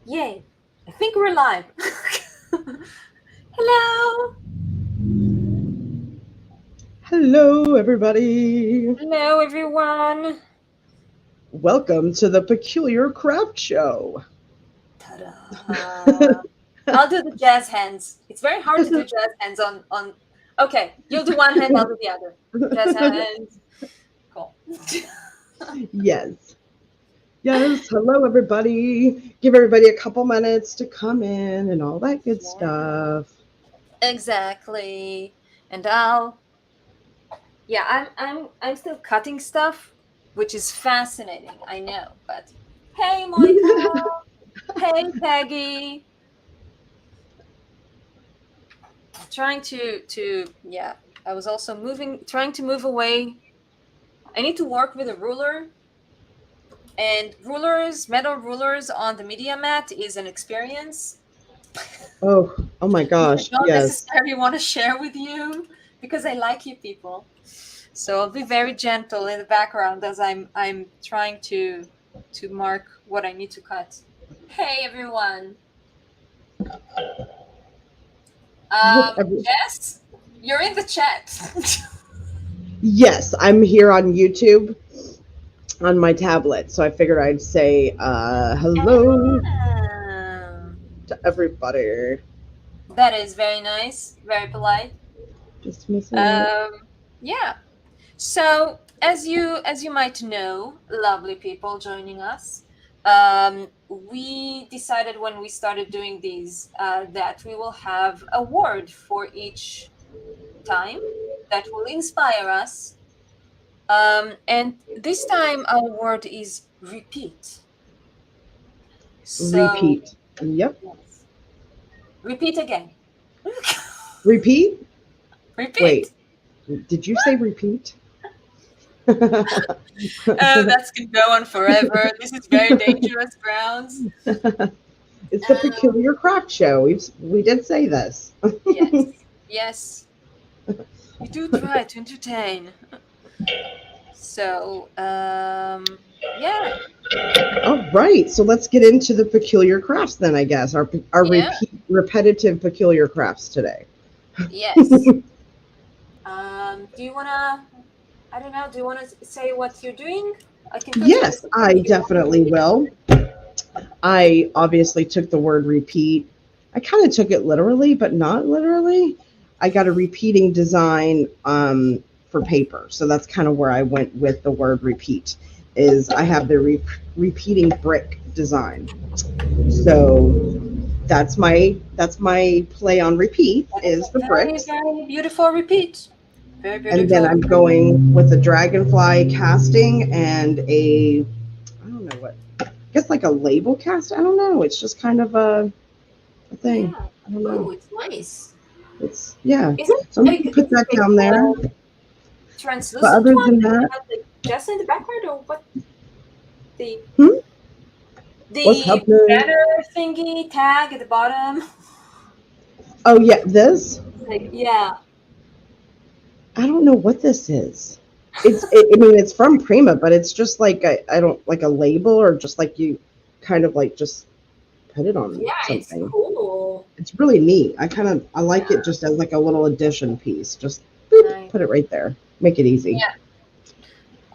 Yay! I think we're live. Hello! Hello, everybody. Hello, everyone! Welcome to the Peculiar Craft Show. Ta-da! I'll do the jazz hands. It's very hard to do jazz hands on. Okay, you'll do one hand, I'll do the other. Jazz hands. Cool. Yes. Yes. Hello, everybody. Give everybody a couple minutes to come in and all that good Yeah, stuff. exactly. And I'm still cutting stuff, which is fascinating. I know, but hey, Monica. Hey, Peggy. Trying to yeah. I was also trying to move away. I need to work with a ruler, and metal rulers on the media mat is an experience Oh my that I gosh. don't Yes. necessarily want to share with you because I like you people. So I'll be very gentle in the background as I'm trying to mark what I need to cut. Hey everyone. I hope every. Jess, you're in the chat. Yes, I'm here on YouTube on my tablet, so I figured I'd say hello Ah, to everybody. that is very nice, very polite. Just missing it. Um, yeah. So as you might know, lovely people joining us, we decided when we started doing these that we will have a word for each time that will inspire us. And this time our word is repeat. So Repeat. Yep. yes, repeat again. Repeat. Repeat. Wait. Did you say repeat? It's That's gonna go on forever. This is very dangerous grounds. the Um, Peculiar Craft Show. We did say this. yes, yes, we do try to entertain. So, yeah, All right, so let's get into the peculiar crafts then. I guess our yeah, repetitive peculiar crafts today. yes. Do you wanna? I don't know. Do you wanna say what you're doing? I can put you in the Yes, I screen if you want definitely to. will. I obviously took the word repeat. I kind of took it literally, but not literally. I got a repeating design for paper, so that's kind of where I went with the word repeat. Is I have the repeating brick design, so that's my play on repeat That is is a the very, bricks, very beautiful repeat. Very and then beautiful. I'm going with a dragonfly casting and a I don't know what I guess like a label cast. I don't know. It's just kind of a thing. Yeah. I don't know. Oh, it's nice. It's yeah. Is it So I'm like gonna put is it that down there. a But translucent other one than that that, has like just in the background, or what? The hmm? What's the happening? banner thingy tag at the bottom. Oh yeah, this. Like yeah. I don't know what this is. I mean, it's from Prima, but it's just like I don't like a label or just like you kind of like just put it on Yeah, it's something. cool. It's really neat. I like Yeah, it just as like a little addition piece. Just boop, nice. put it right there. Make it easy. Yeah,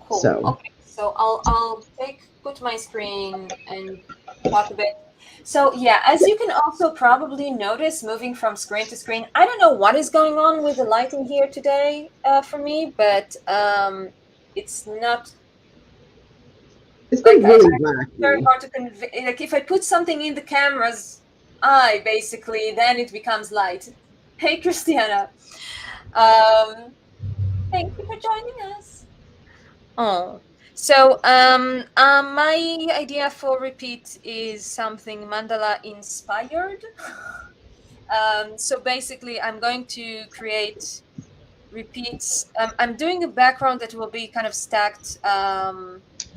cool. So Okay, so I'll put my screen and talk a bit. So yeah, as you can also probably notice, moving from screen to screen, I don't know what is going on with the lighting here today for me, but it's not it's been like really it's very wacky. hard to convey. Like if I put something in the camera's eye, basically, then it becomes light. Hey, Christiana. Um, Thank you for joining us. Oh, so my idea for repeat is something mandala inspired. So basically, I'm going to create repeats. I'm doing a background that will be kind of stacked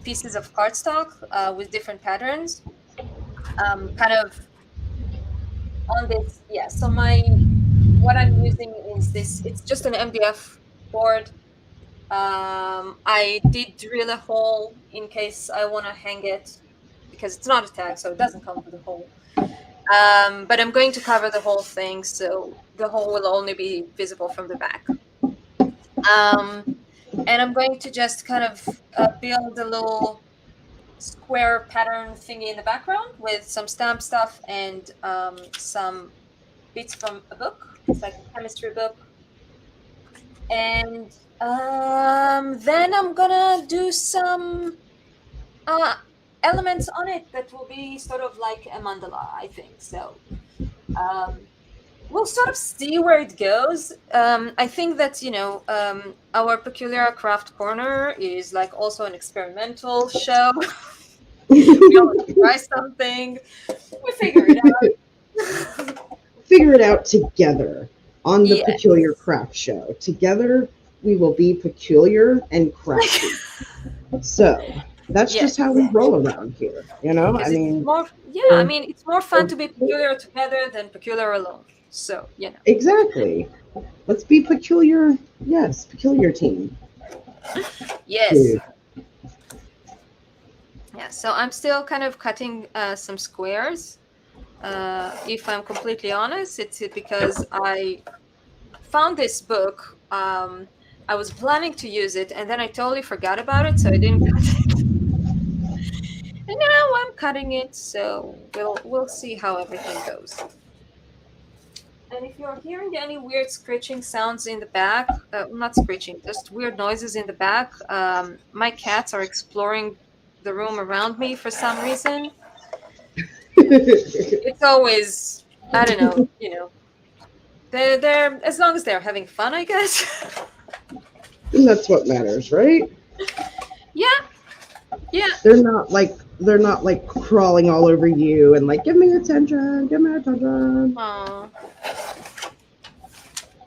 pieces of cardstock with different patterns. Kind of on this, yeah. So my what I'm using is this. It's just an MDF board. I did drill a hole in case I want to hang it because it's not a tag, so it doesn't come with a hole. But I'm going to cover the whole thing, so the hole will only be visible from the back. And I'm going to just kind of build a little square pattern thingy in the background with some stamp stuff and some bits from a book. It's like a chemistry book. And then I'm gonna do some elements on it that will be sort of like a mandala, I think. So we'll sort of see where it goes. I think that, our Peculiar Craft Corner is like also an experimental show. We always try something. We figure it out. Figure it out together on the Yes. Peculiar Craft Show. Together, we will be peculiar and crafty. So that's Yes. just how we roll around here. Because I mean, it's more fun to be peculiar together than peculiar alone. So, exactly. Let's be peculiar. Yes, peculiar team. Yes. Dude. Yeah, so I'm still kind of cutting some squares. If I'm completely honest, it's because I found this book. I was planning to use it, and then I totally forgot about it, so I didn't cut it. And now I'm cutting it, so we'll see how everything goes. And if you're hearing any weird screeching sounds in the back, not screeching, just weird noises in the back, my cats are exploring the room around me for some reason. It's always, I don't know, they're as long as they're having fun, I guess. And that's what matters, right? Yeah. They're not like crawling all over you and like, give me attention. Aw.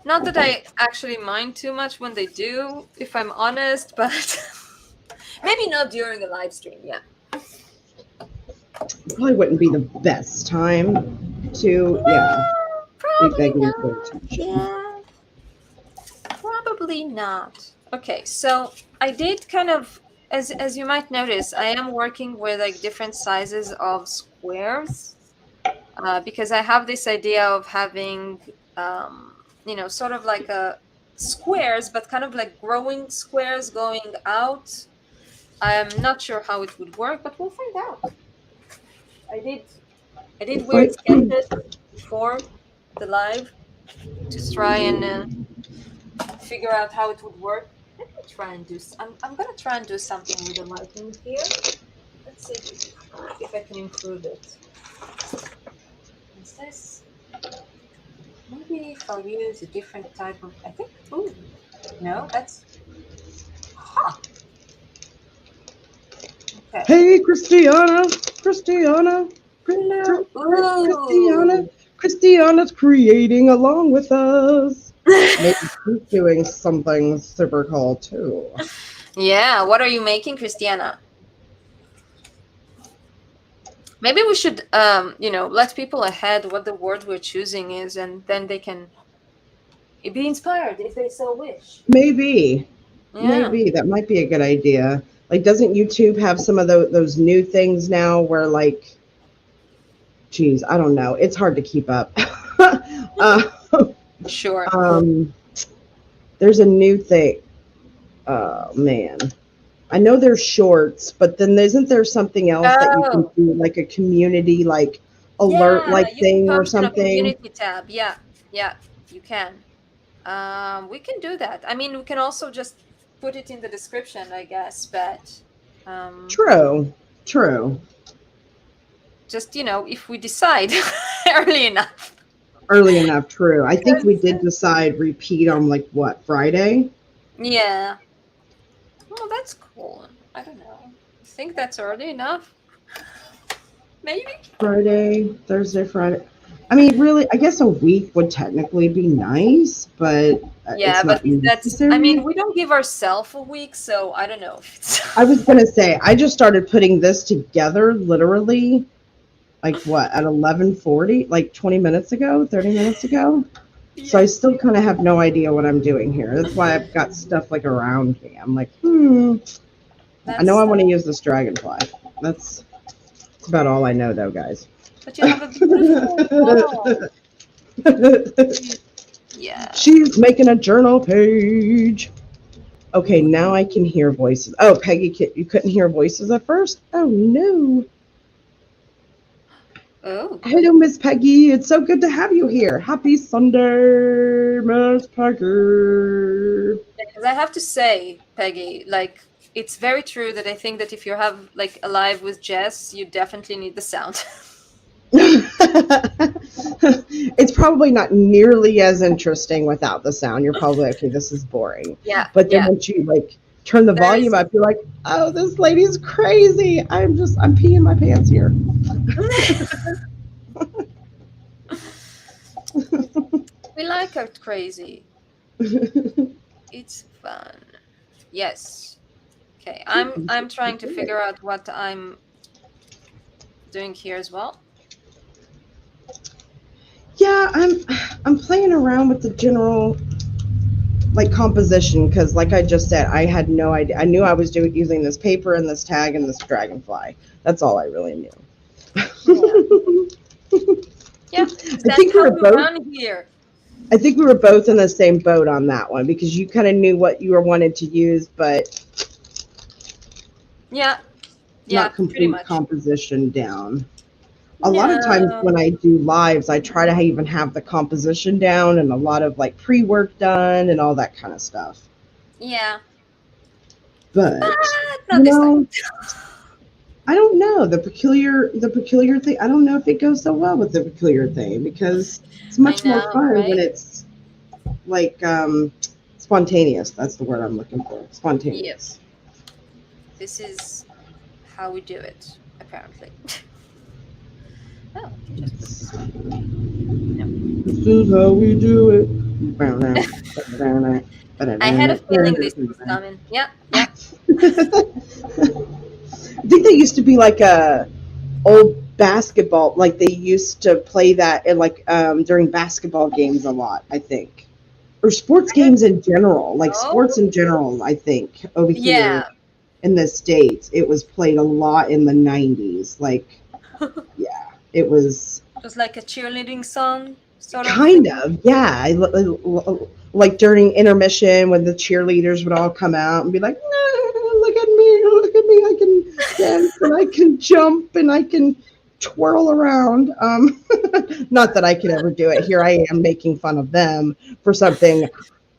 Not that I actually mind too much when they do, if I'm honest, but maybe not during a live stream, yeah. Probably wouldn't be the best time to, Probably begging not. for attention. Yeah. Probably not. Okay, so I did kind of, as you might notice, I am working with like different sizes of squares because I have this idea of having, sort of like a squares, but kind of like growing squares going out. I'm not sure how it would work, but we'll find out. I did weird sketches before the live to try and figure out how it would work. Let me try and do. I'm gonna try and do something with the lighting here. Let's see if I can improve it. Is this? Maybe if I'll use a different type of. I think. Ooh, no, that's. Huh. Okay. Hey, Christiana. Ooh. Christiana's creating along with us. Maybe she's doing something super cool too. Yeah, what are you making, Christiana? Maybe we should, let people ahead what the word we're choosing is, and then they can be inspired if they so wish. Maybe Yeah. that might be a good idea. Like, doesn't YouTube have some of those new things now where, like, geez, I don't know. It's hard to keep up. Sure. There's a new thing. Oh man, I know there's shorts, but then isn't there something else that you can do, like a community, like alert, like you thing can or post on a something? community tab. Yeah, you can. We can do that. I mean, we can also just put it in the description, I guess, but True. Just, if we decide early enough. True. I think we did decide repeat on like what, Friday? Yeah. Oh, that's cool. I don't know. I think that's early enough. Maybe. Friday, Thursday, Friday. I mean, really, I guess a week would technically be nice, but yeah, it's not but that's. necessary. I mean, we don't give ourselves a week, so I don't know if it's. I was gonna say, I just started putting this together literally, like what, at 11:40, like 20 minutes ago, 30 minutes ago. Yeah. So I still kind of have no idea what I'm doing here. That's why I've got stuff like around me. I'm like, I know I want to use this dragonfly. That's That's about all I know, though, guys. But you have a beautiful wall. Yeah. She's making a journal page. Okay, now I can hear voices. Oh, Peggy, you couldn't hear voices at first? Oh, no. Oh. Hello, Miss Peggy. It's so good to have you here. Happy Sunday, Miss Peggy. Because I have to say, Peggy, like, it's very true that I think that if you have like a live with Jess, you definitely need the sound. It's probably not nearly as interesting without the sound. You're probably like, okay, this is boring. Yeah, But then yeah. once you like turn the There is. volume up, you're like, oh, this lady's crazy. I'm peeing my pants here. We like it crazy. It's fun. Yes. Okay, I'm trying to figure out what I'm doing here as well. Yeah, I'm playing around with the general like composition because like I just said, I had no idea. I knew I was using this paper and this tag and this dragonfly. That's all I really knew. Yeah, I think we were both. run here. I think we were both in the same boat on that one because you kind of knew what you were wanting to use, but Yeah, not pretty complete much. composition down. A lot of times when I do lives, I try to even have the composition down and a lot of like pre-work done and all that kind of stuff. Yeah. But not this time. I don't know the peculiar thing. I don't know if it goes so well with the peculiar thing because it's much more fun when it's like spontaneous. That's the word I'm looking for. Spontaneous. Yes. This is how we do it, apparently. Oh, just put this one. No. This is how we do it. I had a feeling this was coming. Yeah. I think they used to be like a old basketball, like they used to play that in like during basketball games a lot, I think. Or sports games in general, like sports in general, I think, over here in the States. It was played a lot in the 90s. Like, yeah, it was. Just like a cheerleading song, sort of. Kind of, yeah. Like during intermission when the cheerleaders would all come out and be like, no, look at me, I can dance and I can jump and I can twirl around. Not that I could ever do it. Here I am making fun of them for something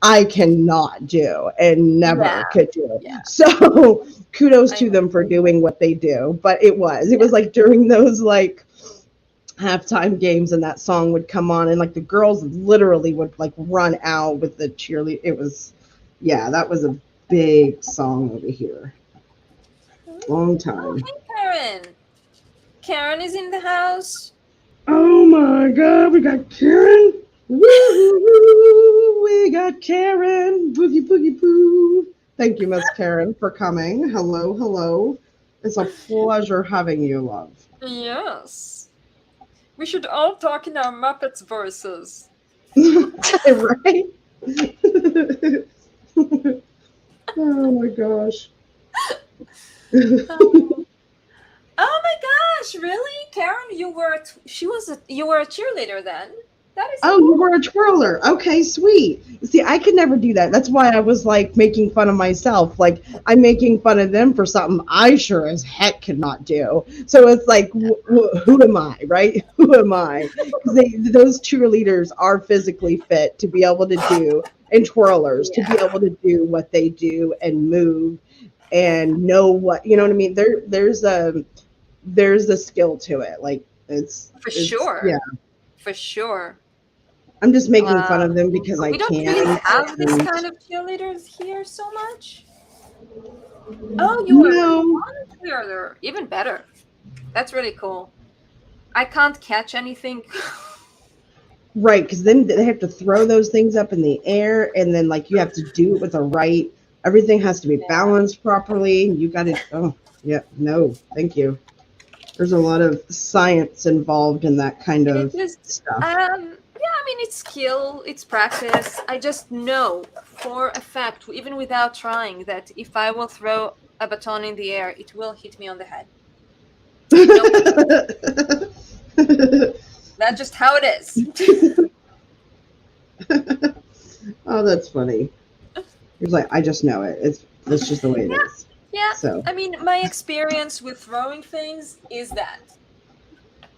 I cannot do and never could do. Yeah. So kudos to them for doing what they do. But it was like during those like halftime games and that song would come on and like the girls literally would like run out with the cheerleader. It was, that was a big song over here. Long time. Oh, hey, Karen. Karen is in the house. Oh my God, we got Karen. Woo! We got Karen. Boogie boogie boo. Thank you, Miss Karen, for coming. Hello. It's a pleasure having you, love. Yes. We should all talk in our Muppets voices. Right? Oh my gosh. Oh my gosh, really? Karen, you were a cheerleader then? That is cool. You were a twirler. Okay, sweet. See, I could never do that. That's why I was like making fun of myself. Like I'm making fun of them for something I sure as heck could not do. So it's like, who am I, right? Who am I? Because those cheerleaders are physically fit to be able to do, and twirlers to be able to do what they do and move and know what, you know what I mean? There's a skill to it. Like it's sure. Yeah. For sure. I'm just making fun of them because I can. We don't really have this kind of cheerleaders here so much. Oh, you were a cheerleader. Even better. That's really cool. I can't catch anything. Right, because then they have to throw those things up in the air, and then like you have to do it with the right. Everything has to be balanced properly. You got to. Oh, yeah. No, thank you. There's a lot of science involved in that kind of stuff. Yeah, I mean, it's skill, it's practice. I just know for a fact, even without trying, that if I will throw a baton in the air, it will hit me on the head. Nope. That's just how it is. Oh, that's funny. He's like, I just know it. That's just the way it is. Yeah, So I mean, my experience with throwing things is that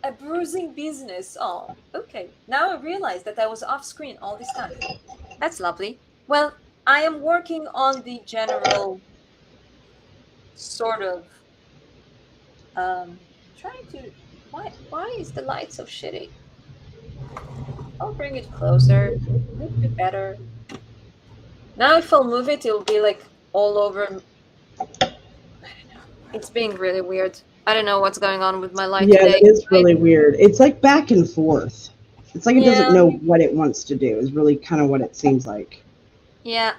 a bruising business. Oh, okay. Now I realize that I was off screen all this time. That's lovely. Well, I am working on the general sort of trying to why is the light so shitty? I'll bring it closer. A little bit better. Now if I'll move it, it'll be like all over. It's being really weird. I don't know what's going on with my light yeah, that today. is really weird. It's like back and forth. It's like it doesn't Yeah, know what it wants to do. Is really kind of what it seems like. yeah.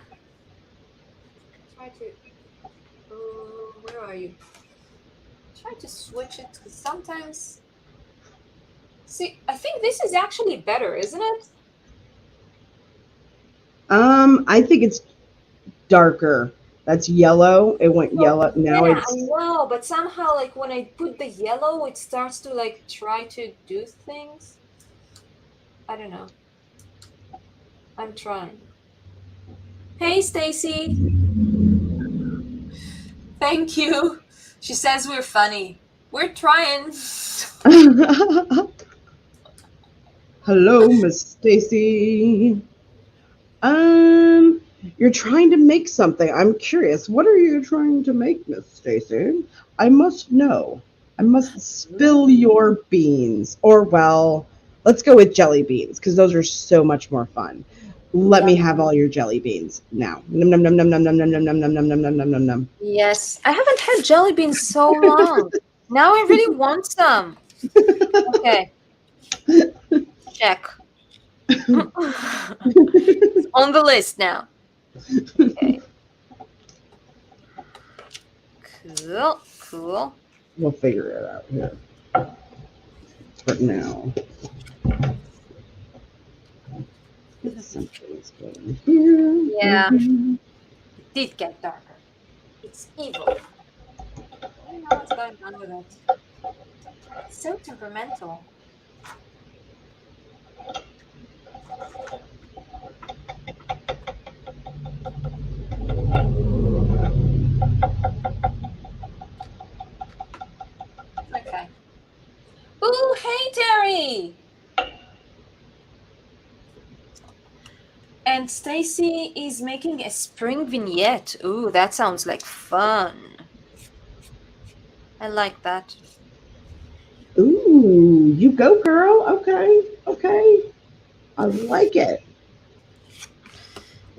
Try to. Where are you? Try to switch it because sometimes. See, I think this is actually better, isn't it? I think it's darker. That's yellow. It went Well, yellow. Now yeah, I it's know, but somehow, like when I put the yellow, it starts to like try to do things. I don't know. I'm trying. Hey, Stacy. Thank you. She says we're funny. We're trying. hello, Miss Stacy. Um, you're trying to make something. I'm curious. What are you trying to make, Miss Stacy? I must know. I must spill your beans. Or, well, let's go with jelly beans because those are so much more fun. Let me Yum. have all your jelly beans now. Num num num num num num num num num num num num num num num. Yes, I haven't had jelly beans so long. Now I really want some. Okay, check. It's on the list now. Okay. Cool, cool. We'll figure it out here. For now. Something's going here. Yeah, Mhm. it did get darker. It's evil. I don't know what's going on with it. It's so temperamental. Okay. Ooh, hey, Terry! And Stacy is making a spring vignette. Ooh, that sounds like fun. I like that. Ooh, you go, girl. Okay, okay. I like it.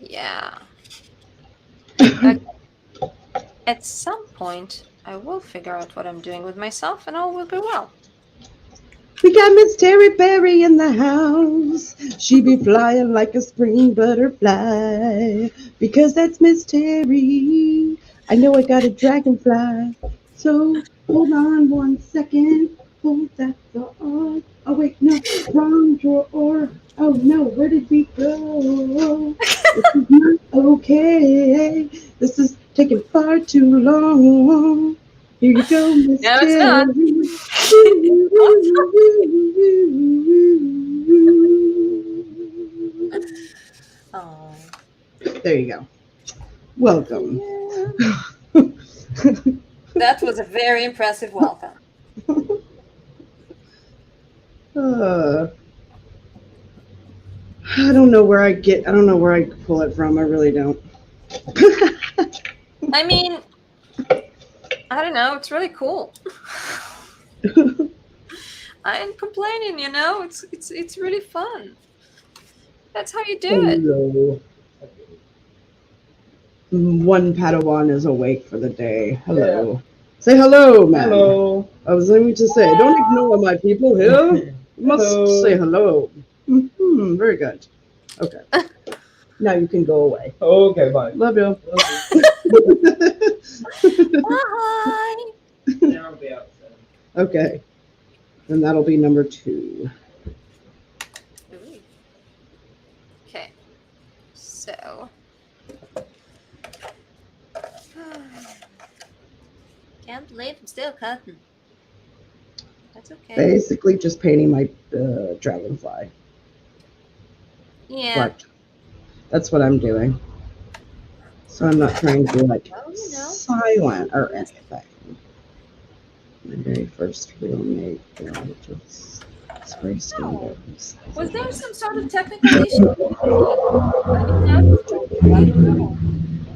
Yeah. Okay. At some point, I will figure out what I'm doing with myself and all will be well. We got Miss Terry Berry in the house. She be flying like a spring butterfly. Because that's Miss Terry. I know I got a dragonfly. So hold on 1 second. Hold that thought. Oh wait, no, wrong drawer. Oh no, where did we go? This is not okay. This is taking far too long. Here you go, Miss No, it's not. Terry. Oh. There you go. Welcome. Yeah. That was a very impressive welcome. uh, I don't know where I don't know where I pull it from. I really don't. I mean, I don't know. It's really cool. I ain't complaining, you know. It's really fun. That's how you do it. Hello. One Padawan is awake for the day. Hello. Say hello, man. Hello. I was going to say, don't ignore my people here. You must Hello. say hello. Very good. Okay. Now you can go away. Okay, bye. Love you. Bye. Now I'll be outside. Okay. And that'll be number 2. Ooh. Okay. So. Can't believe I'm still cutting. It's okay. Basically, just painting my dragonfly. Yeah. Black. That's what I'm doing. So I'm not trying to be like Well, silent or anything. My very first real make, which was spray standard. Was there some sort of technical issue? I didn't notice that. I don't know.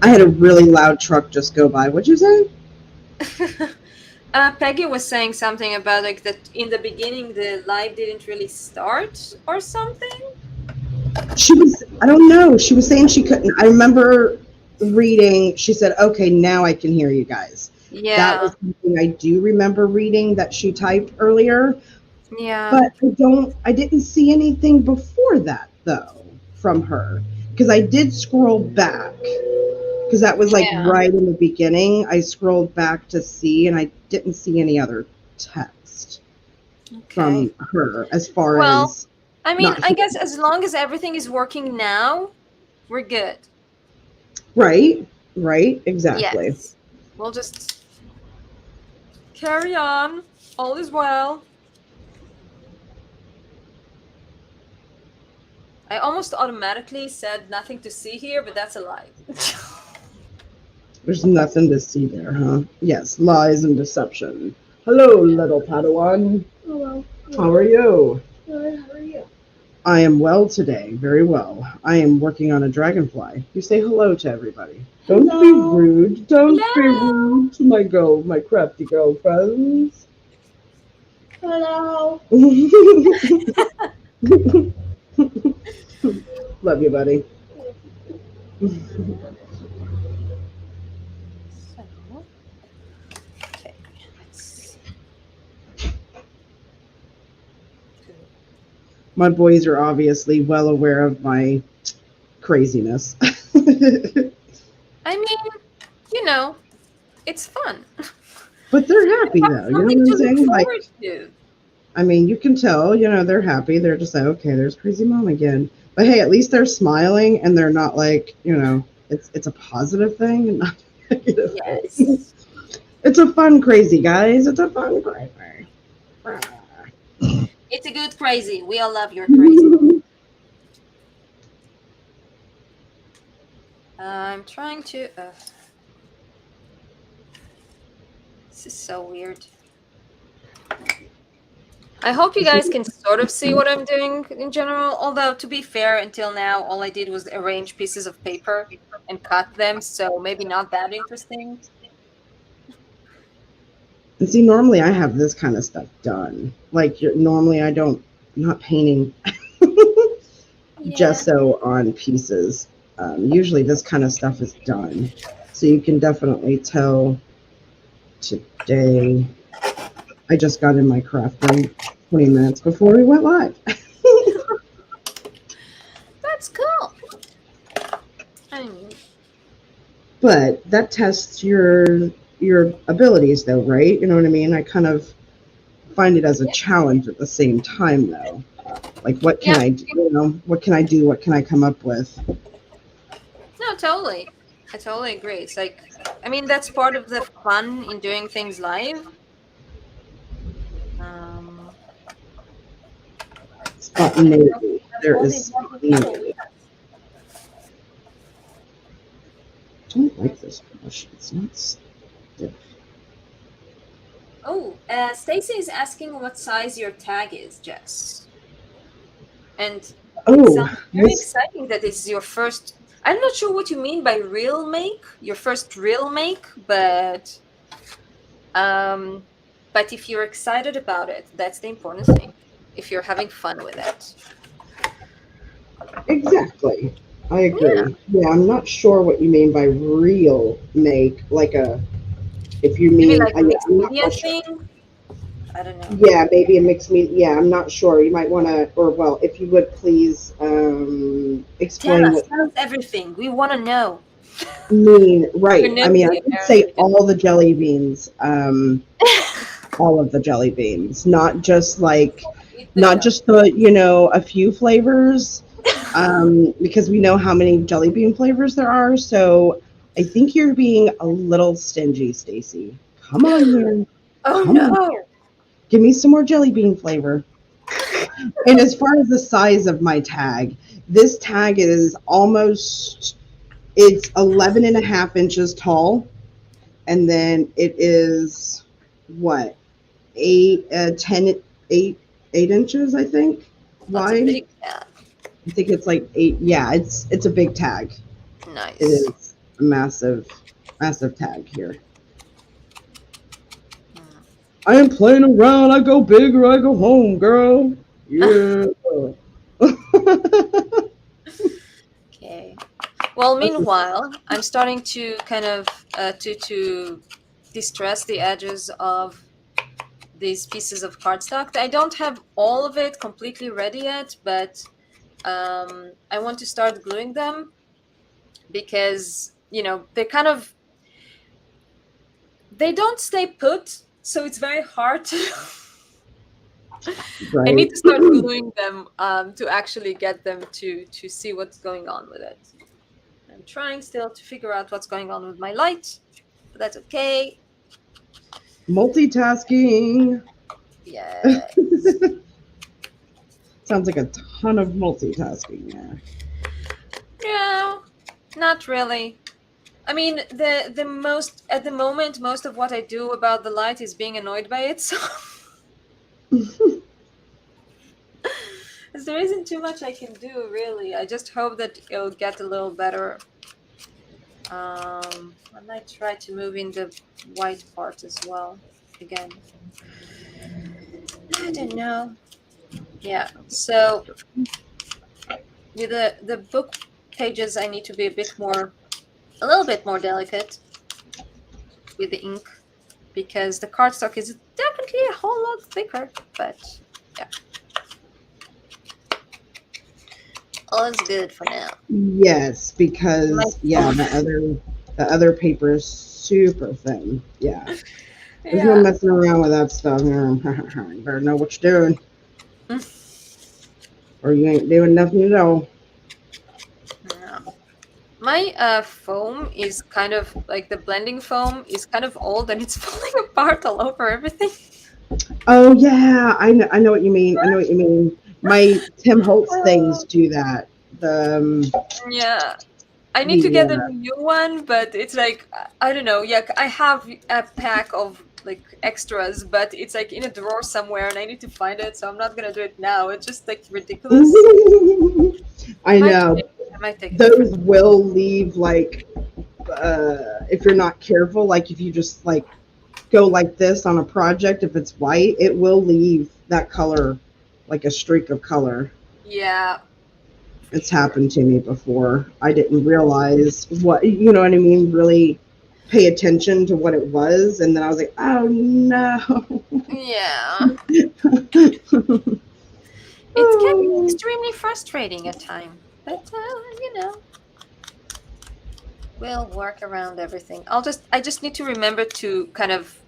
I had a really loud truck just go by. What'd you say? Peggy was saying something about like that in the beginning the live didn't really start or something. She was, I don't know. She was saying she couldn't. I remember reading, she said, okay, now I can hear you guys. Yeah. That was something I do remember reading that she typed earlier. Yeah. But I didn't see anything before that though from her. Because I did scroll back. Because that was like right in the beginning. I scrolled back to see and I didn't see any other text from her as far as. I mean, I guess as long as everything is working now, we're good. Right, exactly. Yes. We'll just carry on. All is well. I almost automatically said nothing to see here, but that's a lie. There's nothing to see there, huh? Yes, lies and deception. Hello, little Padawan. Hello. How are you? Good. How are you? I am well today, very well. I am working on a dragonfly. You say hello to everybody. Don't be rude. Don't be rude to my crafty girlfriends. Hello. Love you, buddy. Okay, let's see. My boys are obviously well aware of my craziness. I mean, you know, it's fun. But they're happy though. You know what I'm saying? Like, I mean, you can tell, they're happy. They're just like, okay, there's crazy mom again. But hey, at least they're smiling and they're not like, it's a positive thing and not a negative thing. It's a fun crazy, guys. It's a fun crazy. It's a good crazy. We all love your crazy. I'm trying to. This is so weird. I hope you guys can sort of see what I'm doing in general. Although, to be fair, until now, all I did was arrange pieces of paper and cut them. So maybe not that interesting. And see, normally I have this kind of stuff done. Like, normally I'm not painting gesso on pieces. Usually this kind of stuff is done. So you can definitely tell today I just got in my craft room 20 minutes before we went live. That's cool. I mean, but that tests your abilities though, right? You know what I mean? I kind of find it as a challenge at the same time though. Like what can I do? What can I do? What can I come up with? No, totally. I totally agree. It's like, I mean, that's part of the fun in doing things live. Spontaneity. There is spontaneity. I don't like this brush. It's not stiff. Oh, Stacy is asking what size your tag is, Jess. And it sounds very exciting that it's your first. I'm not sure what you mean by real make, your first real make, but if you're excited about it, that's the important thing. If you're having fun with it. Exactly. I agree. Yeah, I'm not sure what you mean by real make, if you mean like a mixed media thing. I don't know. Yeah, maybe a mixed media. Yeah, I'm not sure. You might want to, if you would please explain what everything. We want to know. Right. I mean, I would say all the jelly beans, all of the jelly beans, not just the, a few flavors, because we know how many jelly bean flavors there are. So I think you're being a little stingy, Stacy. Come on here. Oh, no. Give me some more jelly bean flavor. And as far as the size of my tag, this tag is almost, it's 11 and a half inches tall. And then it is what, 8 inches, I think, That's a wide. big cat. I think it's like 8. Yeah, it's a big tag. It Nice. is a massive, massive tag here. I am playing around. I go big or I go home, girl. Yeah. Okay. Well, meanwhile, I'm starting to kind of to distress the edges of these pieces of cardstock. I don't have all of it completely ready yet, but I want to start gluing them because they're kind of, they don't stay put, so it's very hard to. I need Right. to start gluing them to actually get them to see what's going on with it. I'm trying still to figure out what's going on with my light, but that's okay. Multitasking. Yeah. Sounds like a ton of multitasking there. No, not really. I mean, the most at the moment, most of what I do about the light is being annoyed by it. So there isn't too much I can do, really. I just hope that it'll get a little better. I might try to move in the white part as well again. I don't know. Yeah. So with the book pages, I need to be a little bit more delicate with the ink because the cardstock is definitely a whole lot thicker. But yeah, all's good for now. Yes, because the other paper is super thin. Yeah. There's no Yeah. messing around with that stuff. You better know what you're doing, or you ain't doing nothing at all. Yeah. My foam is kind of like, the blending foam is kind of old and it's falling apart all over everything. Oh yeah, I know what you mean. I know what you mean. My Tim Holtz things do that. The Yeah. I need to get a the new one, but it's like, I don't know. Yeah, I have a pack of like extras, but it's like in a drawer somewhere and I need to find it, so I'm not gonna do it now. It's just like ridiculous. I know I might take a those different. will leave like if you're not careful, like if you just like go like this on a project, if it's white, it will leave that color, like a streak of color. Yeah. It's happened to me before. I didn't realize what, you know what I mean, really pay attention to what it was, and then I was like, oh no. Yeah. It can be Oh. extremely frustrating at times, but we'll work around everything. I just need to remember to kind of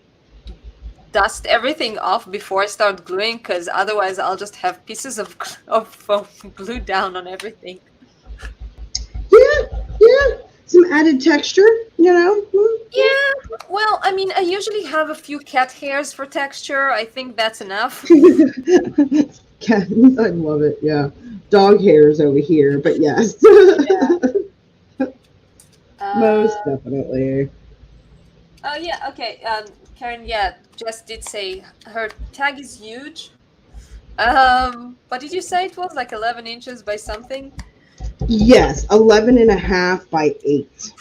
dust everything off before I start gluing, because otherwise I'll just have pieces of foam glued down on everything. Yeah, some added texture, you know. Yeah, well, I mean, I usually have a few cat hairs for texture. I think that's enough. Cat, I love it. Yeah, dog hairs over here, but yes, most Uh, definitely. oh yeah, okay. Karen, yeah, Jess did say her tag is huge. What did you say it was, like 11 inches by something? Yes, 11 and a half by 8.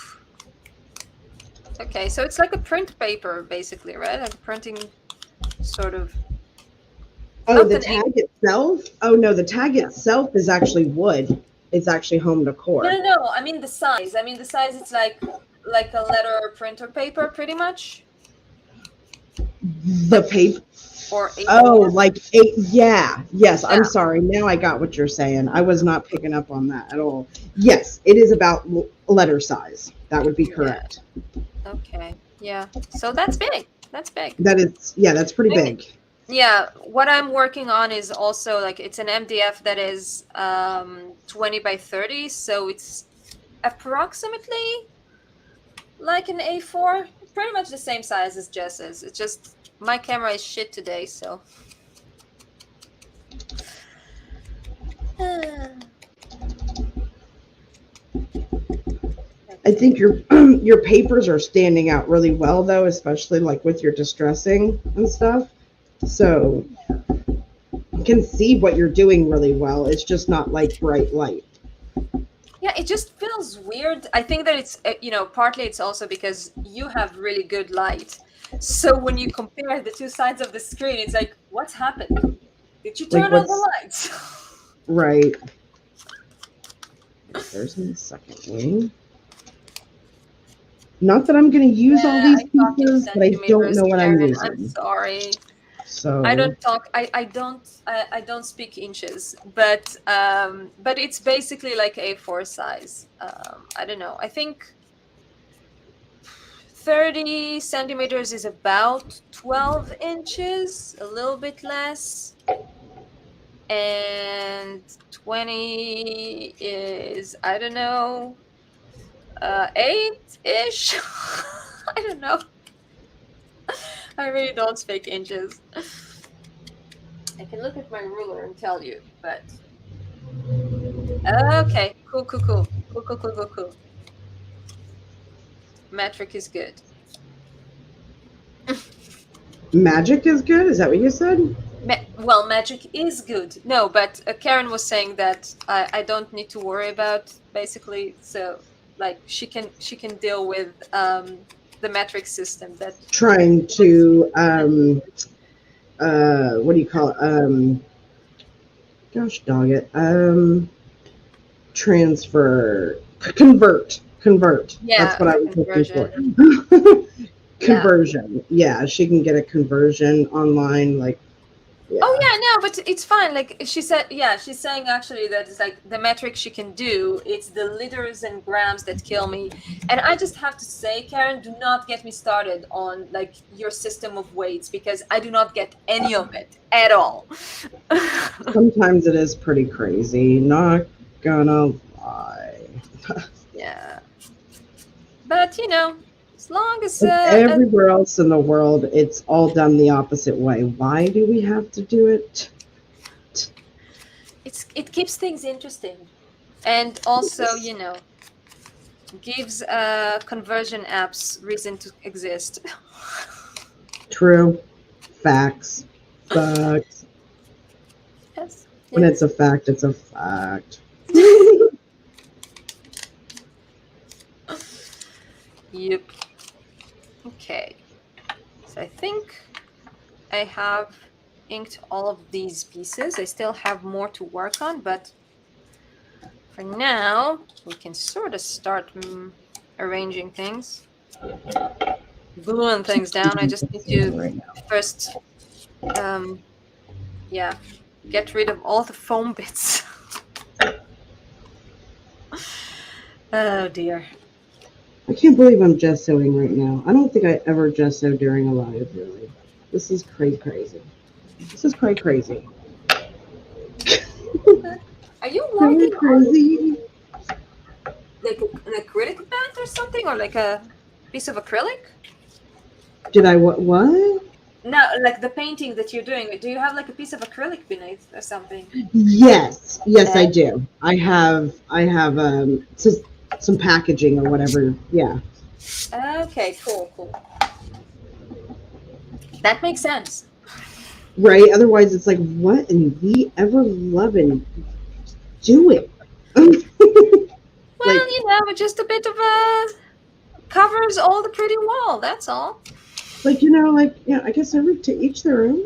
Okay, so it's like a print paper, basically, right? Like a printing sort of. Oh, Not the an ink. tag itself? Oh no, the tag itself is actually wood. It's actually home No, decor. no, no. I mean the size. I mean the size. It's like a letter printer paper, pretty much, The paper. or Oh, A4. like 8. Yeah. Yes, I'm Yeah. sorry. Now I got what you're saying. I was not picking up on that at all. Yes, it is about letter size. That would be Yeah. correct. Okay. Yeah. So that's big. That's big. That is, yeah, that's pretty I mean, big. yeah. What I'm working on is also like, it's an MDF that is 20 by 30, so it's approximately like an A4, pretty much the same size as Jess's. It's just my camera is shit today, so. I think your your papers are standing out really well, though, especially like with your distressing and stuff. So you can see what you're doing really well. It's just not like bright light. Yeah, it just feels weird. I think that it's, partly it's also because you have really good light. So when you compare the two sides of the screen, it's like, what's happened? Did you turn on the lights? Right. There's my second wing. Not that I'm going to use all these pieces, but I don't know what I'm using. I'm sorry. So I don't talk. I don't speak inches, but it's basically like A4 size. I don't know. I think 30 centimeters is about 12 inches, a little bit less, and 20 is, I don't know, 8-ish. I don't know. I really don't speak inches. I can look at my ruler and tell you, but okay, cool. Metric is good. magic is good? Is that what you said? Well, magic is good. No, but Karen was saying that I don't need to worry about, basically. So, like, she can deal with the metric system that Trying to what do you call it? Gosh dog it. Transfer, convert. Yeah, that's what I was looking for. Conversion. Yeah, she can get a conversion online. Like, yeah. Oh yeah, no, but it's fine. Like she said, yeah, she's saying actually that it's like the metric she can do. It's the liters and grams that kill me. And I just have to say, Karen, do not get me started on like your system of weights, because I do not get any of it at all. Sometimes it is pretty crazy. Not gonna lie. Yeah, but as long as everywhere else in the world, it's all done the opposite way. Why do we have to do it? It keeps things interesting, and also gives conversion apps reason to exist. True. Facts. Facts. Yes. When it's a fact, it's a fact. Yep. Okay. So I think I have inked all of these pieces. I still have more to work on, but for now, we can sort of start arranging things, gluing things down. I just need to first, get rid of all the foam bits. Oh dear. I can't believe I'm gessoing right now. I don't think I ever gesso during a live, really. This is crazy. This is crazy. Are you working crazy? like an acrylic pad or something, or like a piece of acrylic? Did I what? No, like the painting that you're doing. Do you have like a piece of acrylic beneath or something? Yes, I do. I have some packaging or whatever. Yeah. Okay, cool. That makes sense. Right. Otherwise, it's like, what in the ever loving do it? Well, just a bit of covers all the pretty wall. That's all. Like, I guess to each their own.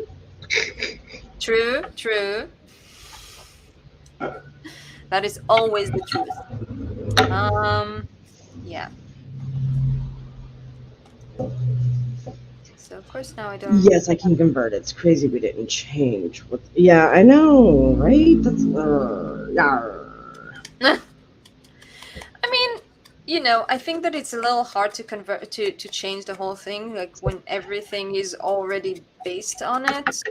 True. That is always the truth. Yeah. So of course now I don't. Yes, I can convert. It's crazy we didn't change. Yeah, I know, right? That's I mean, I think that it's a little hard to convert to change the whole thing, like when everything is already based on it.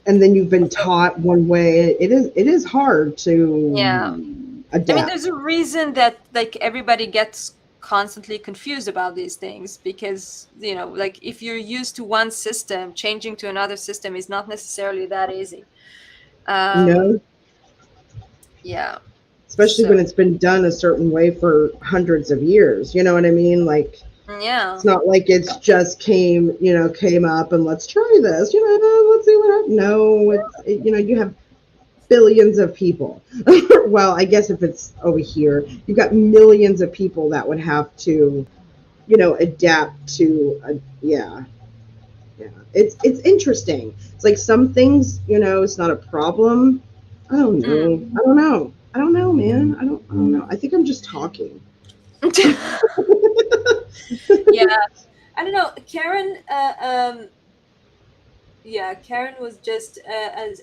And then you've been taught one way. It is hard to Yeah. adapt. I mean, there's a reason that like everybody gets constantly confused about these things because, like if you're used to one system, changing to another system is not necessarily that easy. No, Yeah. especially So, when it's been done a certain way for hundreds of years. You know what I mean? Like, yeah. it's not like it's just came up and let's try this. Let's see what happens. No, you have billions of people. Well, I guess if it's over here, you've got millions of people that would have to, adapt to. Yeah, yeah. It's interesting. It's like some things, it's not a problem. I don't Mm. know. I don't know. I don't know, man. I don't know. I think I'm just talking. Yeah. I don't know. Karen, yeah, Karen was just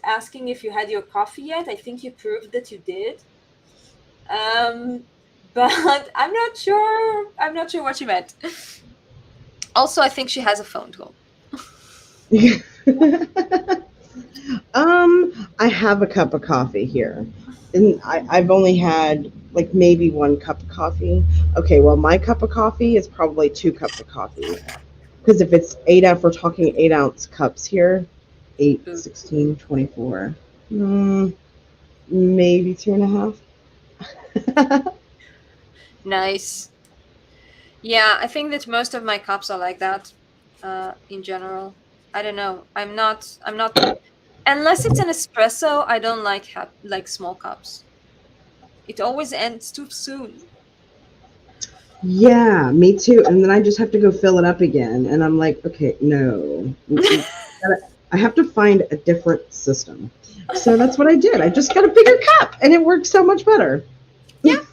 asking if you had your coffee yet. I think you proved that you did. Um, but I'm not sure. I'm not sure what she meant. Also, I think she has a phone call. I have a cup of coffee here, and I've only had like maybe one cup of coffee. Okay, well, my cup of coffee is probably 2 cups of coffee because if it's if we're talking 8-ounce cups here, 8, Ooh, 16, 24, maybe 2.5. nice. Yeah, I think that most of my cups are like that. In general, I don't know. I'm not. I'm not. Unless it's an espresso, I don't like small cups. It always ends too soon. Yeah, me too. And then I just have to go fill it up again, and I'm like, okay, no. I have to find a different system. So that's what I did. I just got a bigger cup, and it worked so much better. Yeah,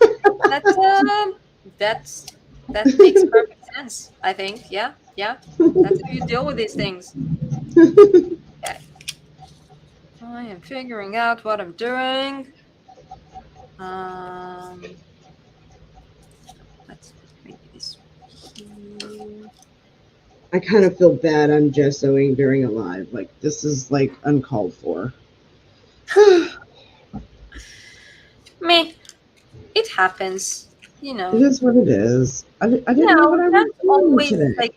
that's that makes perfect sense. I think. Yeah, yeah. That's how you deal with these things. Okay. I am figuring out what I'm doing. Um, let's put maybe this here. I kind of feel bad I'm gessoing during a live. Like, this is like uncalled for. It Me, it happens. You know. is what it is. I Yeah, didn't know what we I was can't doing always today. like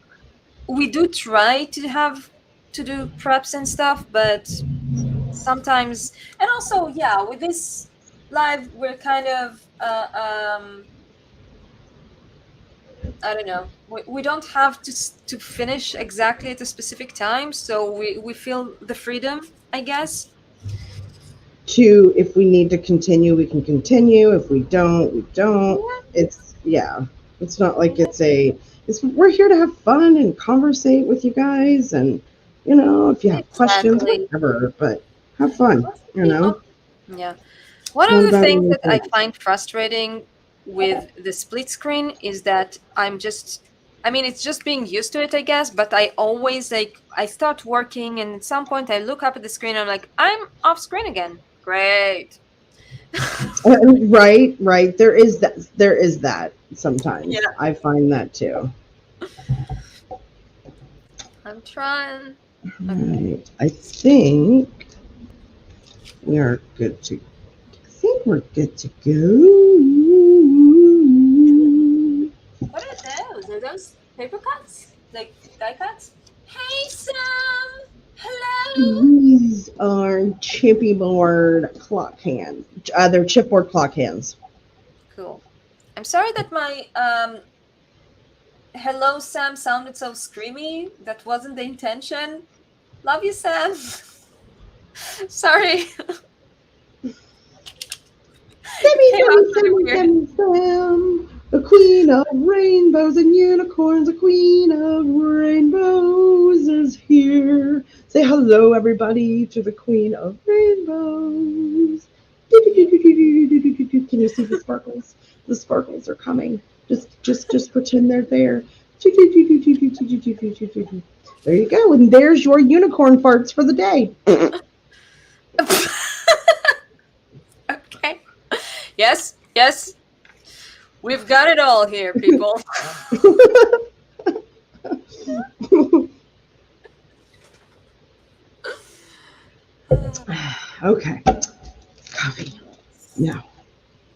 we do try to do preps and stuff, but sometimes, and also, yeah, with this live we're kind of I don't know, we don't have to finish exactly at a specific time, so we feel the freedom, I guess. If we need to continue, we can continue. If we don't, we don't. It's, yeah. It's not like we're here to have fun and conversate with you guys, and if you have questions, Exactly. whatever. But have fun. Let's be yeah. One It's of not the about things that anything I else. find frustrating with the split screen is that I mean, it's just being used to it, I guess, but I always I start working and at some point I look up at the screen and I'm like, I'm off screen again. Great. Right, right. There is that. There is that Yeah. sometimes. I find that too. I'm trying. Okay. Right. I think we are good to. I think we're good to go. What are those? Are those paper cuts? Like die cuts? Hey Sam! Hello! These are chippy board clock hands. They're chipboard clock hands. Cool. I'm sorry that my hello Sam sounded so screamy. That wasn't the intention. Love you, Sam. Sorry. It Sammy, came out Sammy, really Sammy, weird. Sammy, Sam. The queen of rainbows and unicorns, the queen of rainbows is here. Say hello, everybody, to the queen of rainbows. Yeah. Can you see the sparkles? The sparkles are coming. Just pretend they're there. There you go, and there's your unicorn farts for the day. Okay. Yes, yes. We've got it all here, people. Okay, coffee. No.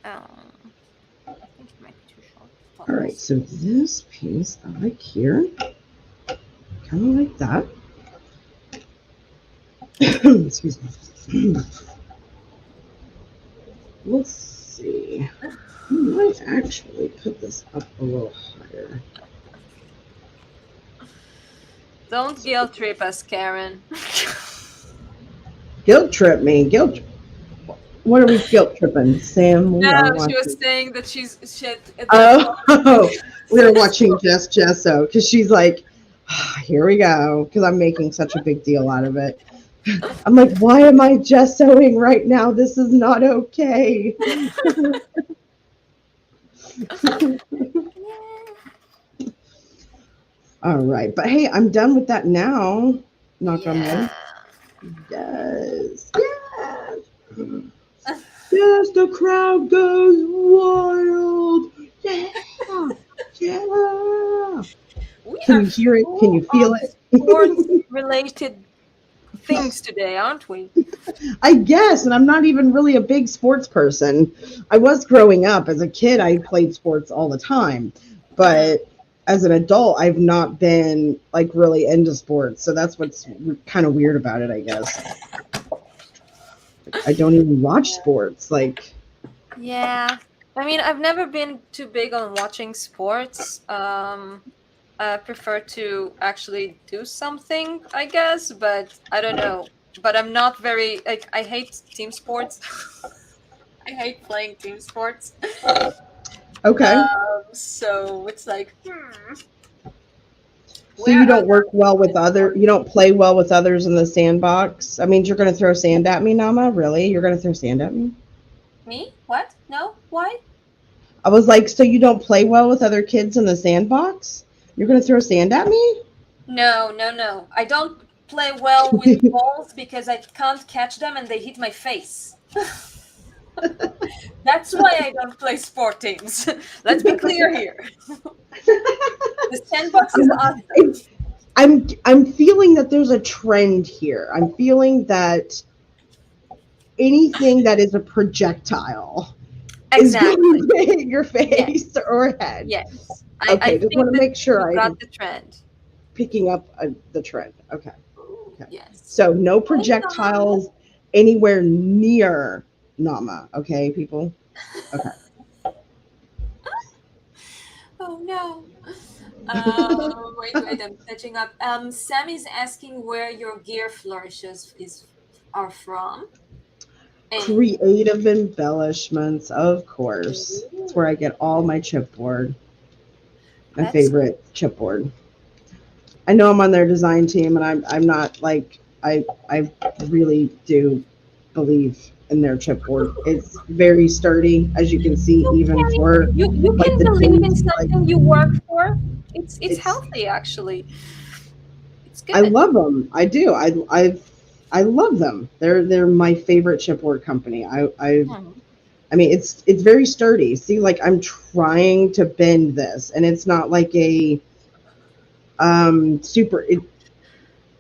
I think it might be too short. All right, so this piece I like here, kind of like that. Excuse me. Let's see. I might actually put this up a little higher. Don't guilt trip us, Karen. Guilt trip me. What are we guilt tripping? Sam, we are No, she was watching. saying that she's shit. Oh, we're watching Jess Jesso because she's like, here we go. Because I'm making such a big deal out of it. I'm like, why am I gessoing right now? This is not okay. All right, but hey, I'm done with that now. Knock on wood. Yes. Yes. Yes, the crowd goes wild. Yeah. Yeah. Can you hear it? Can you feel it? Sports-related things today, aren't we? I guess, and I'm not even really a big sports person. I was growing up. As a kid, I played sports all the time. But as an adult, I've not been like really into sports. So that's what's kind of weird about it, I guess. I don't even watch sports. Like, Yeah. I mean, I've never been too big on watching sports. I prefer to actually do something, I guess, but I don't know. But I'm not very like I hate team sports. I hate playing team sports. okay. So it's like, So you don't work well with you don't play well with others in the sandbox? I mean, you're going to throw sand at me, Naama? Really? You're going to throw sand at me? Me? What? No? Why? I was like, so you don't play well with other kids in the sandbox? You're going to throw sand at me? No. I don't play well with balls because I can't catch them and they hit my face. That's why I don't play sport teams. Let's be clear here. The sandbox is awesome. I'm feeling that there's a trend here. I'm feeling that anything that is a projectile is going to hit your face or head. Yes. Okay, I just want to make sure I got the trend. Picking up the trend. Okay. Yes. So no projectiles anywhere near Naama. Okay, people? Okay. Oh no. Wait, I'm catching up. Sam is asking where your gear flourishes are from. Creative embellishments, of course. That's where I get all my chipboard. My favorite chipboard. I know I'm on their design team, and I'm not like I really do believe in their chipboard. It's very sturdy, as you can see, even for you like can believe in something you work for. It's healthy, actually. It's good. I love them. I do. I love them. They're my favorite chipboard company. I mean, it's very sturdy. See, like I'm trying to bend this, and it's not like a super.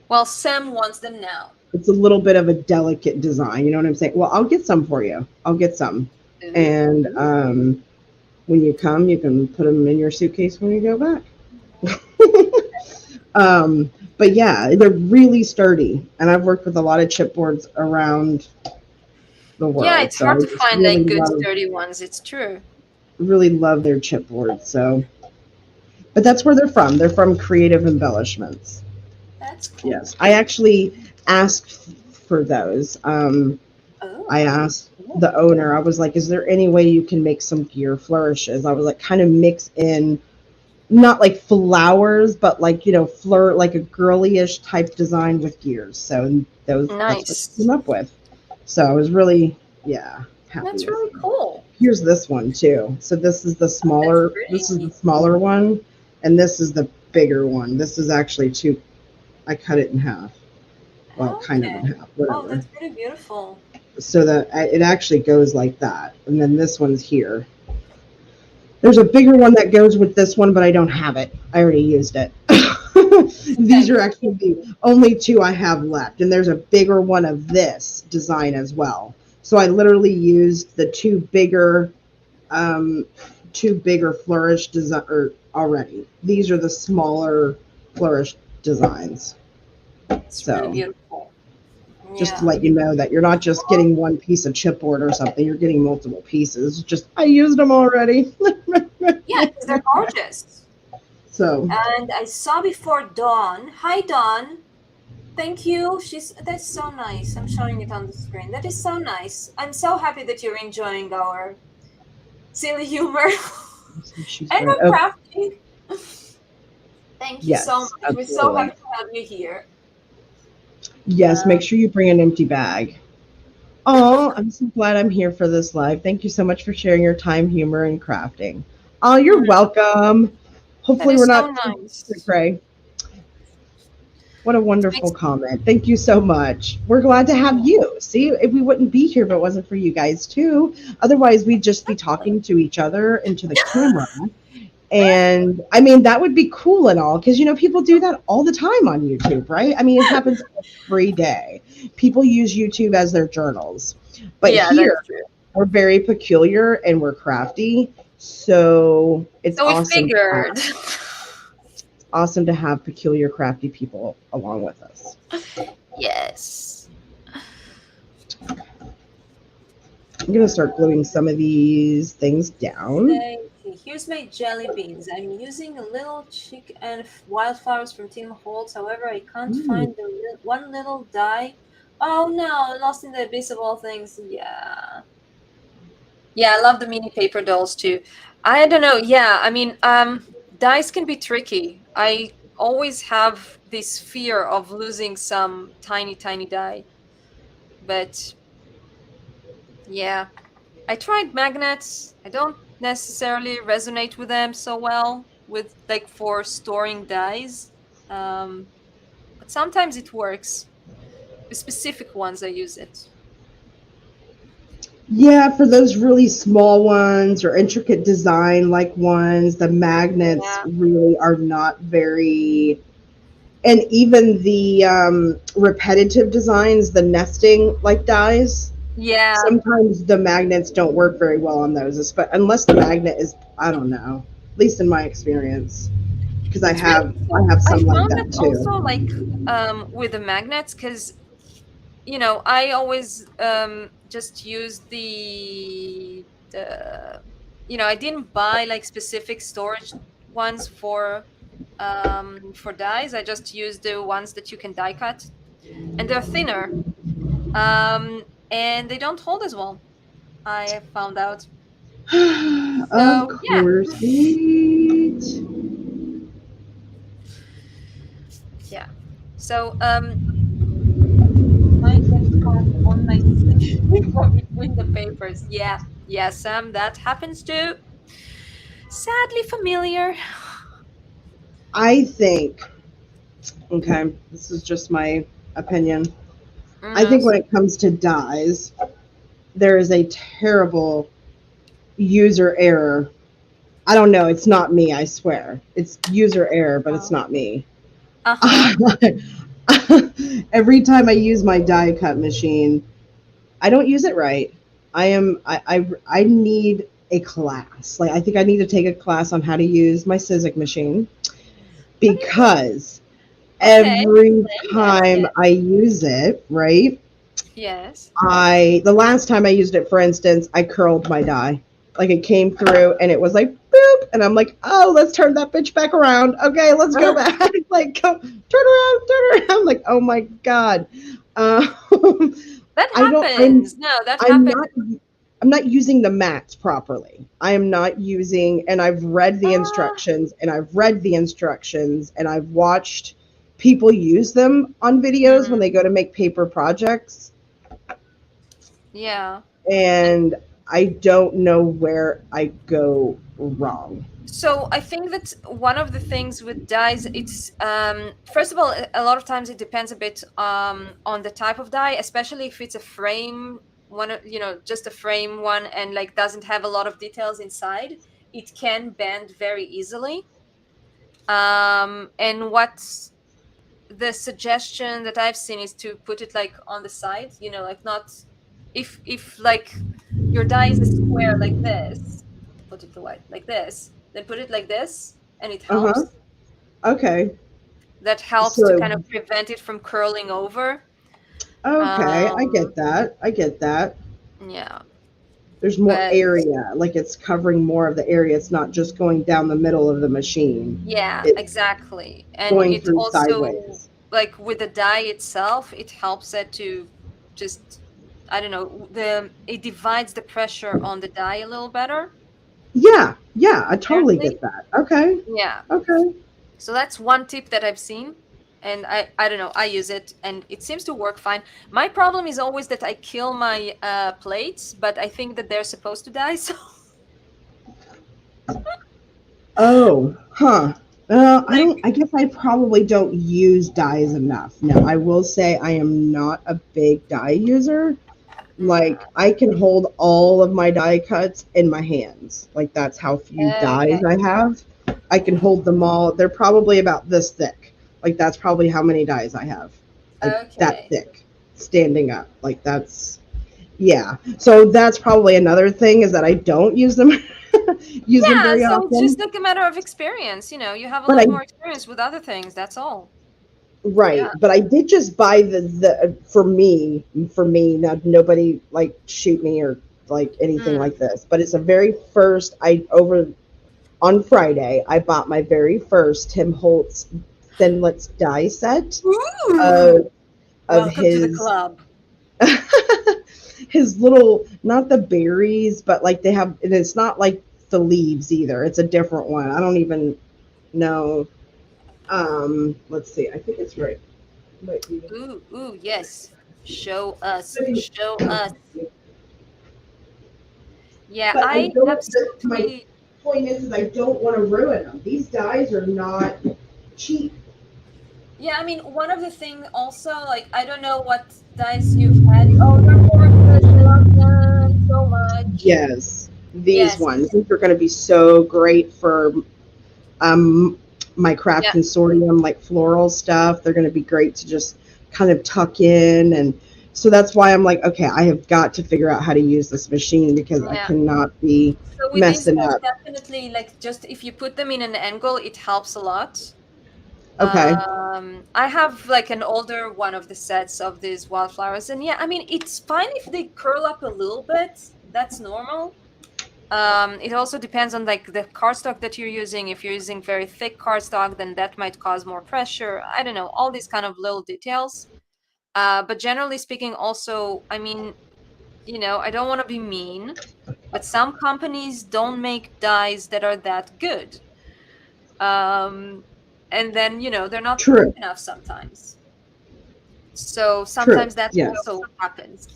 Well, Sam wants them now. It's a little bit of a delicate design. You know what I'm saying? Well, I'll get some for you. I'll get some, and when you come, you can put them in your suitcase when you go back. But yeah, they're really sturdy, and I've worked with a lot of chipboards around the world. Yeah, it's hard to find really like good sturdy ones. It's true. Really love their chipboards. So, but that's where they're from. They're from Creative Embellishments. That's cool. Yes, I actually asked for those. I asked the owner. I was like, "Is there any way you can make some gear flourishes?" I was like, kind of mix in. Not like flowers, but like, like a girly-ish type design with gears. So that's what I came up with. So I was really, happy. That's really cool. Here's this one too. So this is the smaller, one, and this is the bigger one. This is actually I cut it in half. Well, kind of in half, whatever. Oh, that's pretty beautiful. So that it actually goes like that. And then this one's here. There's a bigger one that goes with this one, but I don't have it. I already used it. These are actually the only two I have left. And there's a bigger one of this design as well. So I literally used the two bigger two bigger flourish design already. These are the smaller flourish designs. It's really So beautiful. just to Yeah. let you know that you're not just getting one piece of chipboard or something, you're getting multiple pieces. Just I used them already. Yeah, because they're gorgeous. So And I saw before Dawn. Hi, Dawn. Thank you. That's so nice. I'm showing it on the screen. That is so nice. I'm so happy that you're enjoying our silly humor she's and right. our Oh crafting. Thank you so yes, much. We're so happy absolutely. to have you here. Yes, Uh, make sure you bring an empty bag. Oh, I'm so glad I'm here for this live. Thank you so much for sharing your time, humor, and crafting. Oh, you're welcome. that Hopefully, we're is so not too nice. cray. What a It wonderful makes comment. Thank you so much. We're glad to have you. See, if we wouldn't be here if it wasn't for you guys too. Otherwise, we'd just be talking to each other into the camera. And I mean, that would be cool and all, because people do that all the time on YouTube, right? I mean, it happens every day. People use YouTube as their journals. But yeah, that's here, true. we're very peculiar and we're crafty. So it's So we figured. awesome to have peculiar, crafty people along with us. Yes. I'm going to start gluing some of these things down. Okay, here's my jelly beans. I'm using a little chick and wildflowers from Tim Holtz. However, I can't Ooh. find the one little die. Oh no, lost in the abyss of all things. Yeah. Yeah, I love the mini paper dolls too. I don't know. Yeah, I mean, dice can be tricky. I always have this fear of losing some tiny, tiny die. But yeah, I tried magnets. I don't necessarily resonate with them so well with like for storing dies. Um, but sometimes it works. The specific ones I use it. Yeah, for those really small ones or intricate design like ones, the magnets Yeah. really are not very. And even the repetitive designs, the nesting like dies, Yeah. sometimes the magnets don't work very well on those, unless the magnet is, I don't know, at least in my experience, because I It's really have I so have I some like found that that also too. like with the magnets because I always just use the I didn't buy like specific storage ones for dyes. I just use the ones that you can die cut and they're thinner. And they don't hold as well. I have found out. Of So yeah. course, sweet. Yeah. So mine get caught on my sleeve or between the papers. Yeah. Yeah, Sam, that happens too. Sadly familiar. I think, okay, this is just my opinion. I Mm-hmm. think when it comes to dyes, there is a terrible user error. I don't know. It's not me, I swear. It's user error, but it's not me. Uh-huh. Every time I use my die cut machine, I don't use it right. I need a class. Like I think I need to take a class on how to use my Sizzix machine What do you mean? because Okay. every Yes, time yes, I use it, right? yes. The last time I used it, for instance, I curled my die. Like it came through and it was like boop, and I'm like, oh, let's turn that bitch back around. Okay, let's go back. Like, go, turn around. Like, oh my god. Um, That I don't. happens. No, that I'm happens. not. I'm not using the mats properly. I am not using, and I've read the Ah, instructions, and I've read the instructions, and I've watched people use them on videos when mm, they go to make paper projects, yeah. and I don't know where I go wrong. So I think that one of the things with dyes, it's first of all, a lot of times it depends a bit on the type of dye, especially if it's a frame one, just a frame one and like doesn't have a lot of details inside. It can bend very easily. And what's the suggestion that I've seen is to put it like on the side, like not if like your die is a square like this, put it the white like this, then put it like this, and it Uh-huh. helps. Okay. That helps to So, kind of prevent it from curling over. okay, I Um, get that. I get that. yeah, There's more but area, like it's covering more of the area. It's not just going down the middle of the machine. yeah, It's exactly. And going it through also, sideways. like with the dye itself, it helps it to just, I don't know, it divides the pressure on the dye a little better, Yeah, yeah, I totally apparently. get that. Okay. Yeah. Okay. So that's one tip that I've seen. And I don't know, I use it and it seems to work fine. My problem is always that I kill my plates, but I think that they're supposed to die. So Oh, huh. I like, don't. I guess I probably don't use dyes enough. Now, I will say I am not a big dye user. Like, I can hold all of my die cuts in my hands. Like, that's how few dyes okay, I have. I can hold them all. They're probably about this thick. Like, that's probably how many dyes I have. Like, that okay. thick, standing up. Like, that's, yeah. So that's probably another thing is that I don't use them use them Yeah, very so it's just often. like a matter of experience. You have a But lot I more experience with other things. That's all. Right, Yeah. but I did just buy the for me. Now nobody like shoot me or like anything Mm. like this, but it's a very first. I over on Friday I bought my very first Tim Holtz Thinlits die set Ooh, of of welcome to the his club. his little, not the berries, but like they have, and it's not like the leaves either. It's a different one. I don't even know. Let's see. I think it's right. Might be. Ooh, ooh, yes. Show us, show us. Yeah, But I I don't. My absolutely. point is I don't want to ruin them. These dyes are not cheap. Yeah, I mean, one of the thing also, like, I don't know what dyes you've had. Oh, they're gorgeous. I love them so much. Yes, these Yes. ones. These are going to be so great for um my craft Yeah, consortium, like floral stuff. They're going to be great to just kind of tuck in, and so that's why I'm like, okay, I have got to figure out how to use this machine because I yeah. cannot be So with these messing guys, up. definitely, like, just if you put them in an angle, it helps a lot. Okay. I have like an older one of the sets of these wildflowers, and yeah, I mean, it's fine if they curl up a little bit. That's normal. It also depends on like the cardstock that you're using. If you're using very thick cardstock, then that might cause more pressure. I don't know, all these kind of little details. But generally speaking, also, I mean, I don't want to be mean, but some companies don't make dyes that are that good. Um, and then, they're not thick True. enough sometimes. So True. sometimes that Yes. also happens.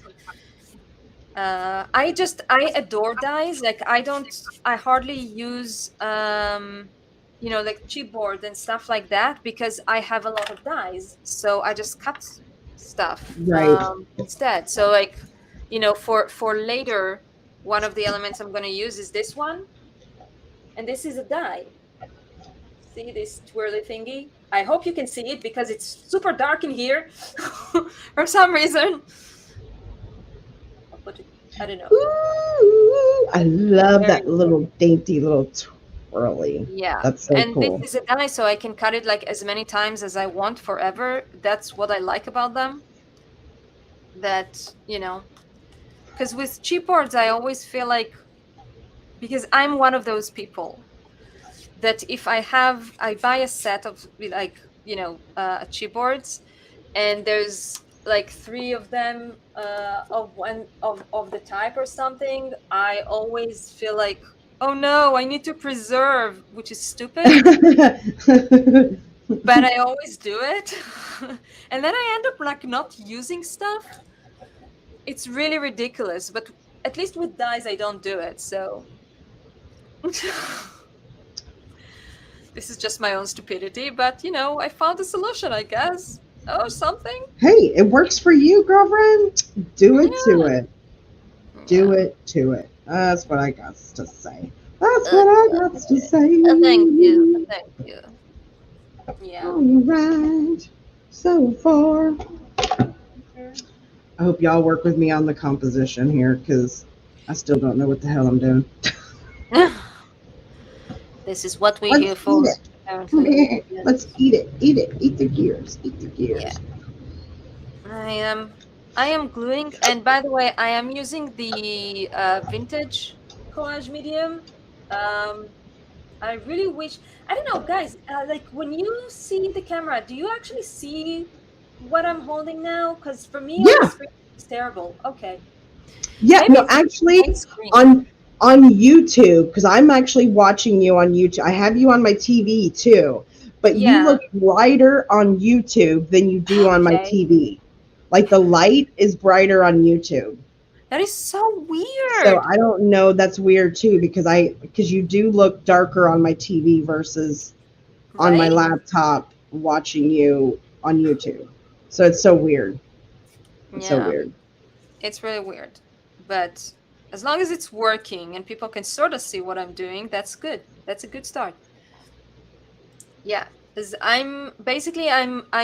I adore dyes. Like I hardly use like chipboard and stuff like that because I have a lot of dyes. So I just cut stuff Right. instead. So like, for later, one of the elements I'm gonna use is this one, and this is a dye. See this twirly thingy? I hope you can see it because it's super dark in here for some reason. I'll put it, I don't know. Ooh, I love There we that little dainty little twirly. Yeah. That's so And this cool. is a die, so I can cut it like as many times as I want forever. That's what I like about them. That, because with chipboards, I always feel like, because I'm one of those people that if I buy a set of like, chipboards, and there's like three of them of one of the type or something, I always feel like, oh no, I need to preserve, which is stupid, but I always do it. And then I end up like not using stuff. It's really ridiculous, but at least with dyes I don't do it. So this is just my own stupidity, but I found a solution, I guess. Oh, something. Hey, it works for you, girlfriend. Do it to Yeah. it. Do Yeah. it to it. That's what I got to say. That's what I got to Thank you. say. Thank you. Yeah. All right. So far. I hope y'all work with me on the composition here because I still don't know what the hell I'm doing. This is what we're Let's here eat for, it. apparently. Yes. Let's eat it. Eat it. Eat the gears. Eat the Yeah. gears. I am. I am gluing, and by the way, I am using the vintage collage medium. Um, I really wish. I don't know, guys. Like when you see the camera, do you actually see what I'm holding now? Because for me on the Yeah. screen, it's terrible. Okay, Yeah. maybe No, it's my actually, screen. on YouTube, because I'm actually watching you on YouTube. I have you on my TV too, but you Yeah. look brighter on YouTube than you do on my Okay. TV. Like the light is brighter on YouTube. That is so So weird, I don't know. That's weird too because you do look darker on my TV versus on my right? laptop watching you on YouTube. So it's so weird. It's so Yeah, weird. it's really weird. But as long as it's working and people can sort of see what I'm doing, that's good. That's a good start. Yeah, because I'm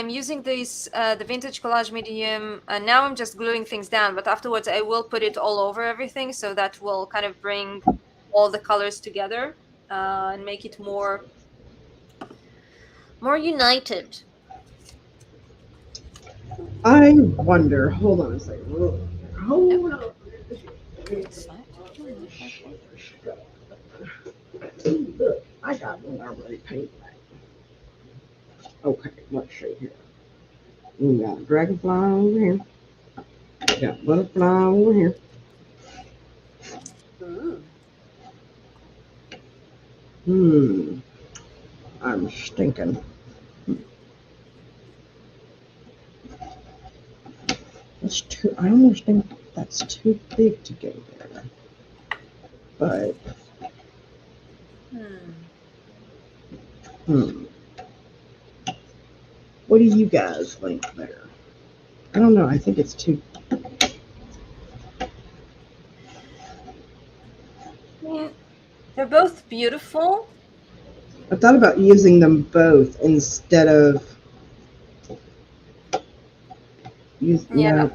using this the vintage collage medium, and now I'm just gluing things down. But afterwards, I will put it all over everything, so that will kind of bring all the colors together and make it more united. I wonder. Hold on a second. Yep. Hold on. It's fine. No, no, it's okay. Look, I got one already painted. Okay, let's see here. We got dragonfly over here. We got butterfly over here. Ooh. Hmm. I'm stinking. That's too. I almost think that's too big to go there. But Hmm. hmm. What do you guys think there? I don't know. I think it's too. I mean, they're both beautiful. I thought about using them both instead of you Yeah. know.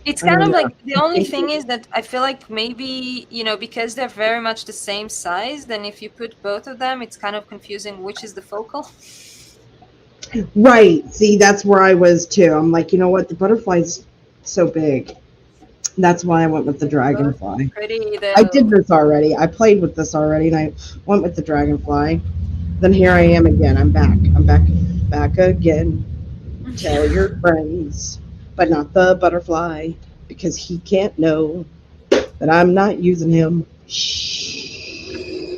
It's I kind don't of know. like the only thing is that I feel like maybe, because they're very much the same size, then if you put both of them, it's kind of confusing which is the focal. Right. See, that's where I was too. I'm like, you know what? The butterfly's so big. That's why I went with the They're both dragonfly. pretty I did though. this already. I played with this already, and I went with the dragonfly. Then here I am again. I'm back. I'm back again. Tell your friends, but not the butterfly, because he can't know that I'm not using him. Shh.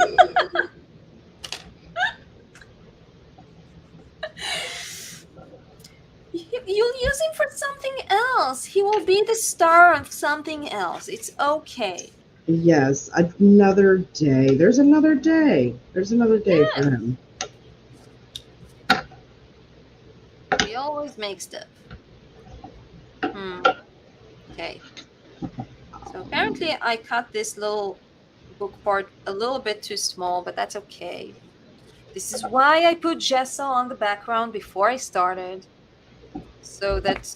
You'll use him for something else. He will be the star of something else. It's okay. Yes, another day. There's another day. There's another day for Yeah, him. we always make stuff. Hmm. Okay. So apparently I cut this little book part a little bit too small, but that's okay. This is why I put gesso on the background before I started, so that,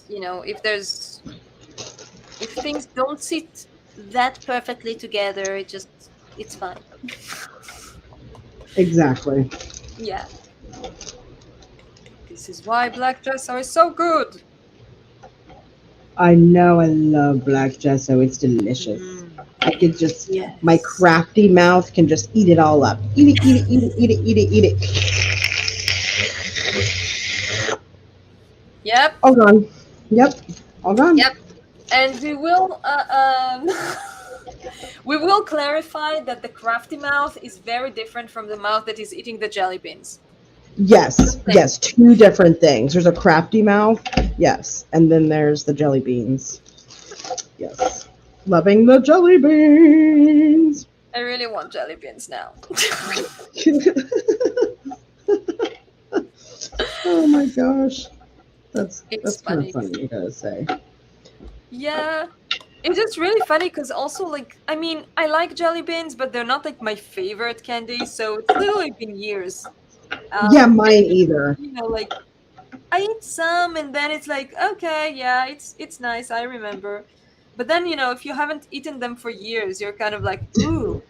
if things don't sit that perfectly together, it's fine. Exactly. Yeah. This is why black gesso is so good. I know I love black gesso. It's delicious. Mm, I could just, my yes. crafty mouth can just eat it all up. Eat it, eat it, eat it, eat it, eat it, eat it. Yep. All gone. Yep, all gone. Yep. And we will we will clarify that the crafty mouth is very different from the mouth that is eating the jelly beans. Yes, Just saying. yes, two different things. There's a crafty mouth, yes, and then there's the jelly beans. Yes. Loving the jelly beans. I really want jelly beans now. Oh my gosh. It's That's kind of funny. funny, you gotta say. Yeah. It's just really funny because also, like, I mean, I like jelly beans, but they're not like my favorite candy. So it's literally been years. Yeah, And mine just, either. like, I eat some, and then it's like, okay, yeah, it's nice. I remember. But then, if you haven't eaten them for years, you're kind of like, ooh,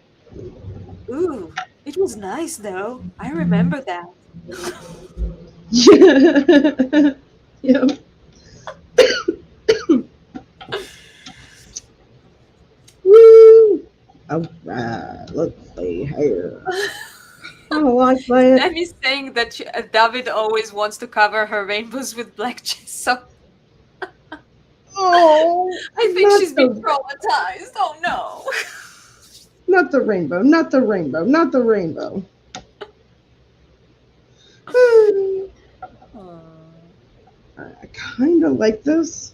It was nice though. I remember that. Yeah. Yeah. Woo! All right, let's see here. I like that. Sammy's saying that David always wants to cover her rainbows with black Jess. So Oh, I think not she's been the traumatized. Oh no. not the rainbow, not the rainbow, not the rainbow. I kind of like this.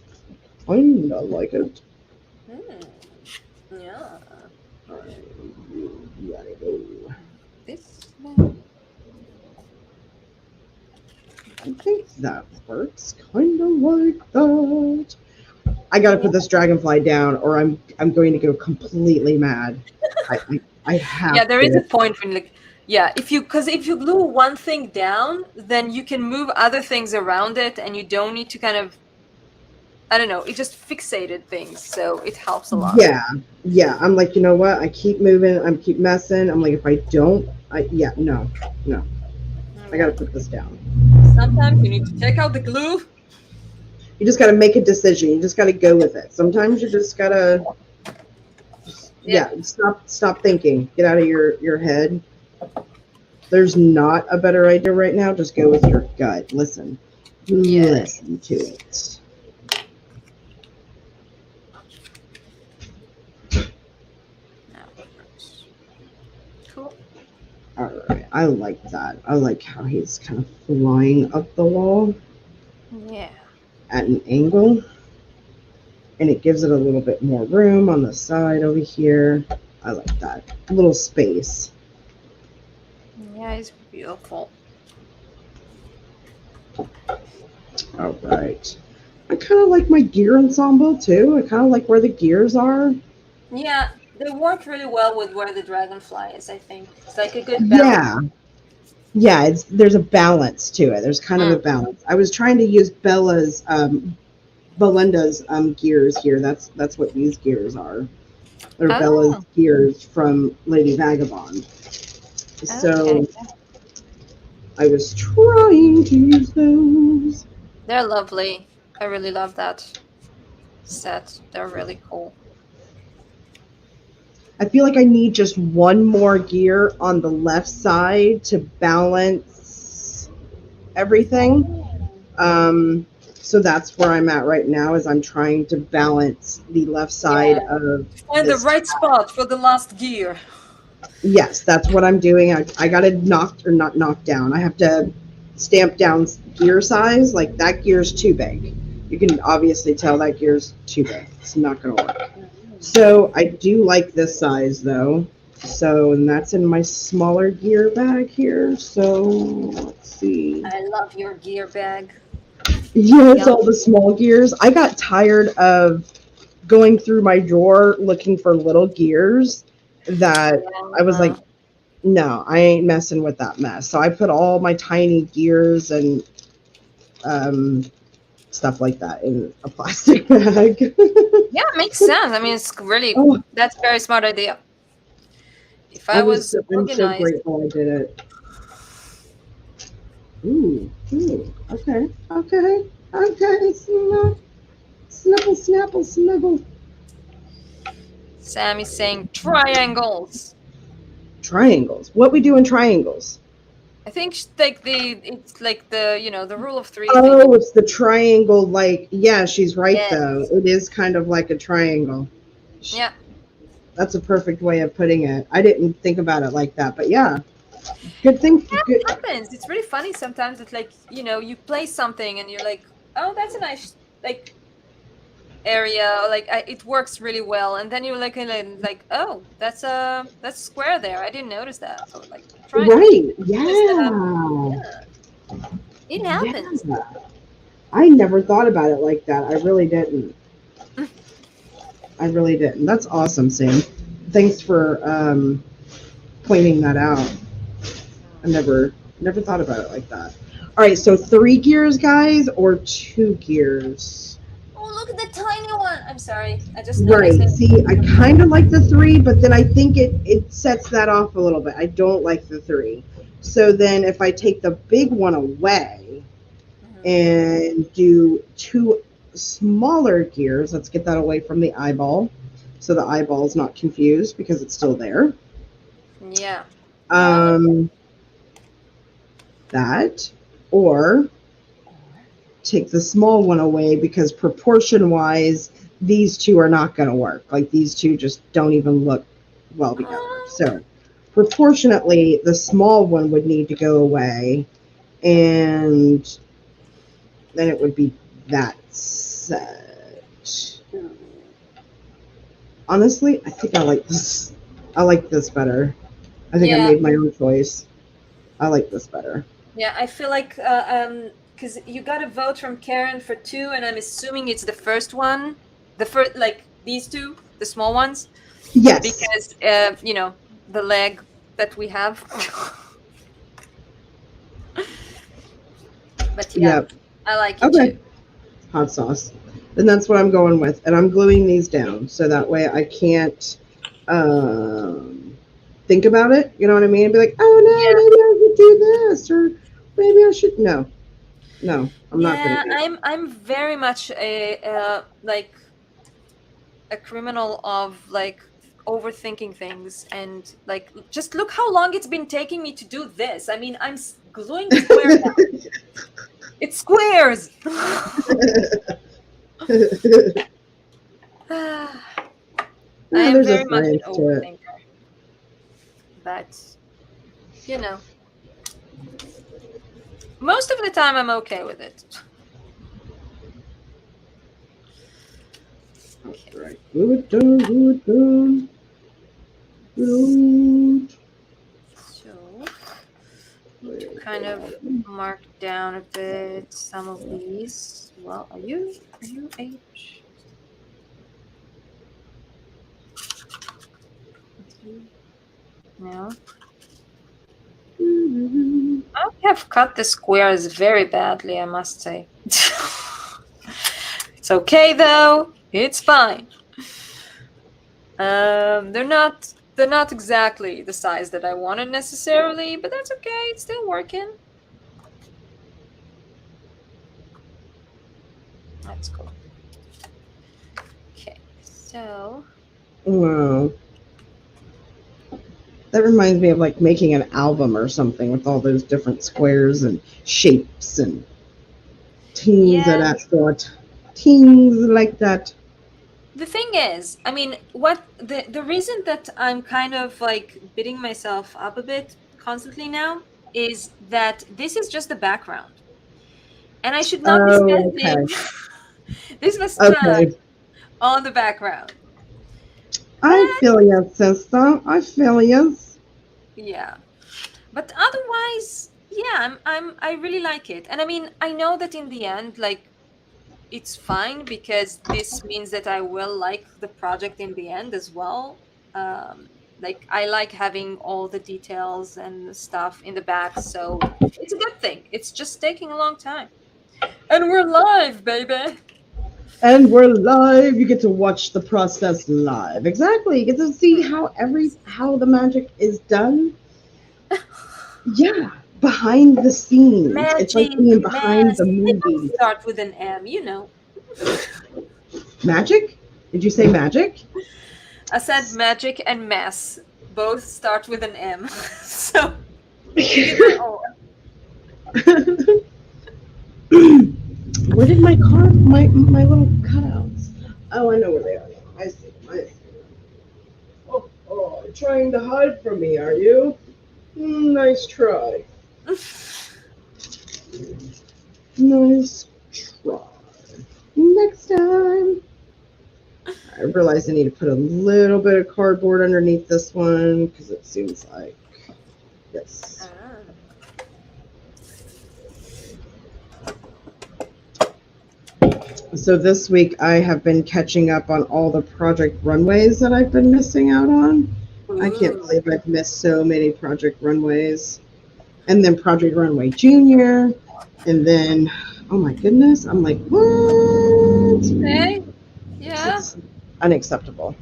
Kind of like it. Yeah. This I think that works. Kind of like that. I gotta put this dragonfly down, or I'm going to go completely mad. I have yeah, there is to. a point when like yeah, if you glue one thing down, then you can move other things around it, and you don't need to kind of I don't know. It just fixated things, so it helps a lot. Yeah, yeah. I'm like, you know what? I keep moving. I keep messing. I'm like, if I don't, no. I gotta put this down. Sometimes you need to take out the glue. You just gotta make a decision. You just gotta go with it. Sometimes you just gotta, stop thinking. Get out of your head. There's not a better idea right now. Just go with your gut. Listen to it. Cool. All right, I like that. I like how he's kind of flying up the wall. Yeah. At an angle, and it gives it a little bit more room on the side over here. I like that. A little space. Yeah, it's beautiful. All right. I kind of like my gear ensemble too. I kind of like where the gears are. Yeah, they work really well with where the dragonfly is, I think. It's like a good balance. Yeah, there's a balance to it. There's kind of a balance. I was trying to use Belinda's gears here. That's what these gears are. They're Bella's gears from Lady Vagabond. So I was trying to use those. They're lovely. I really love that set. They're really cool. I feel like I need just one more gear on the left side to balance everything. So that's where I'm at right now, is I'm trying to balance the left side of Find the right spot for the last gear. Yes, that's what I'm doing. I got to not knock down. I have to stamp down gear size. Like that gear's too big. You can obviously tell that gear's too big. It's not going to work. So I do like this size though. So, and that's in my smaller gear bag here. So let's see. I love your gear bag. Yes, all the small gears. I got tired of going through my drawer looking for little gears that I was like, no, I ain't messing with that mess. So I put all my tiny gears and stuff like that in a plastic bag. Yeah, it makes sense. I mean, it's really, that's a very smart idea. If I was organized. I'm so grateful I did it. Ooh, okay. Snuggle. Sammy's saying triangles. Triangles. What we do in triangles? I think it's like the rule of three. Oh, it's the triangle. Like, yeah, she's right though. It is kind of like a triangle. Yeah. That's a perfect way of putting it. I didn't think about it like that, but yeah. Good thing. It happens. It's really funny sometimes. It's like, you play something and you're like, oh, that's a nice area. Like it works really well, and then you're like, oh, that's square there. I didn't notice that. So like, right? Yeah. It happens. Yeah. I never thought about it like that. I really didn't. That's awesome, Sam. Thanks for pointing that out. I never thought about it like that. All right, so 3 gears, guys, or 2 gears? Oh, look at the tiny one. I I'm sorry. I just noticed Right. it. See, I kind of like the 3, but then I think it sets that off a little bit. I don't like the 3. So then if I take the big one away Mhm. and do 2 smaller gears, let's get that away from the eyeball. So the eyeball is not confused because it's still there. Yeah. No, I like That. Or take the small one away because proportion wise, these 2 are not going to work. Like these 2 just don't even look well together. So proportionately, the small one would need to go away, and then it would be that set. Honestly, I think I like this. I like this better. I think I Yeah. made my own choice. I like this better. Yeah, I feel like because you got a vote from Karen for 2, and I'm assuming it's the first one, the first like these 2, the small ones, Yes. because the leg that we have. But yeah, Yep. I like it Okay. too. Hot sauce. And that's what I'm going with. And I'm gluing these down so that way I can't think about it. You know what I mean? And be like, oh no, Yeah, maybe I should do this, or maybe I should. No, no, I'm not going yeah, to do it. I'm very much a like a criminal of like overthinking things, and like just look how long it's been taking me to do this. I mean, I'm gluing squares down. It's squares. I Yeah, am there's a very much an science to it. overthinker, but you know, most of the time I'm okay with it. Okay. Right. Glue it down, glue it down. Glue it. So, need to kind of mark down a bit some of these. Well, are you H? No. I have cut the squares very badly, I must say. It's okay though. It's fine. They're not exactly the size that I wanted necessarily, but that's okay. It's still working. That's cool. Okay, so Wow. That reminds me of like making an album or something with all those different squares and shapes and things of yeah. that sort. Things like that. The thing is, I mean, what the reason that I'm kind of like beating myself up a bit constantly now is that this is just the background. And I should not be Oh, spending okay. this much time Okay. on the background. I But feel you, sister. I feel you. yeah. But otherwise, yeah, I really like it. And I mean, I know that in the end, like it's fine because this means that I will like the project in the end as well. Like I like having all the details and stuff in the back, so it's a good thing. It's just taking a long time. And we're live, baby. And we're live. You get to watch the process live. Exactly. You get to see how the magic is done. Yeah. Behind the scenes. It's like Magic, being behind mask. the They both movie. start with an M, you know. Magic? Did you say magic? I said magic and mess. Both start with an M. So either or. Where did my little cutouts? Oh, I know where they are. I see. I see. Oh, trying to hide from me, are you? Nice try. Nice try. Next time. I realize I need to put a little bit of cardboard underneath this one because it seems like this. So this week I have been catching up on all the project runways that I've been missing out on. I can't believe I've missed so many project runways. And then Project Runway Junior. And then, oh my goodness, I'm like, what? Okay. Yeah. It's unacceptable.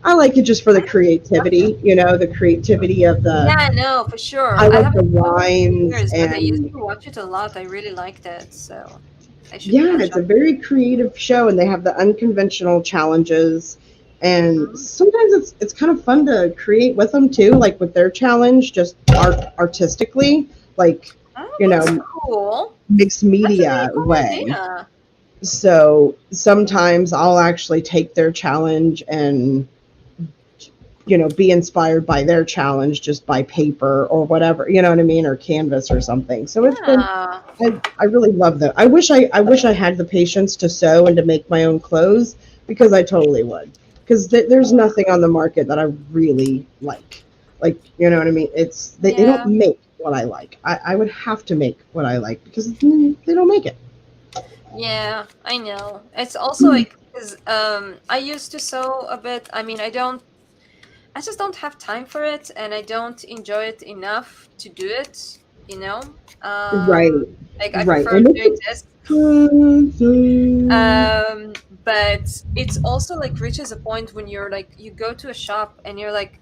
I like it just for the creativity, the creativity of the. Yeah, no, for sure. I I like the haven't watched it in rhymes years, but I used and to watch it a lot. I really liked it, so I should yeah, catch it's a up. very creative show, and they have the unconventional challenges, and Mhm. sometimes it's kind of fun to create with them too, like with their challenge, just artistically, like Oh, you that's know, cool. mixed That's a really media cool way. idea. So sometimes I'll actually take their challenge and be inspired by their challenge just by paper or whatever, you know what I mean, or canvas or something. So it's been Yeah. I really love that. I wish I had the patience to sew and to make my own clothes because I totally would. Because there's nothing on the market that I really like. Like, you know what I mean? They don't Yeah. make what I like. I would have to make what I like because they don't make it. Yeah, I know. It's also like because I used to sew a bit. I mean, I just don't have time for it, and I don't enjoy it enough to do it. You know, Right, like I right. prefer And it's doing this. expensive. But it's also like reaches a point when you're like you go to a shop and you're like,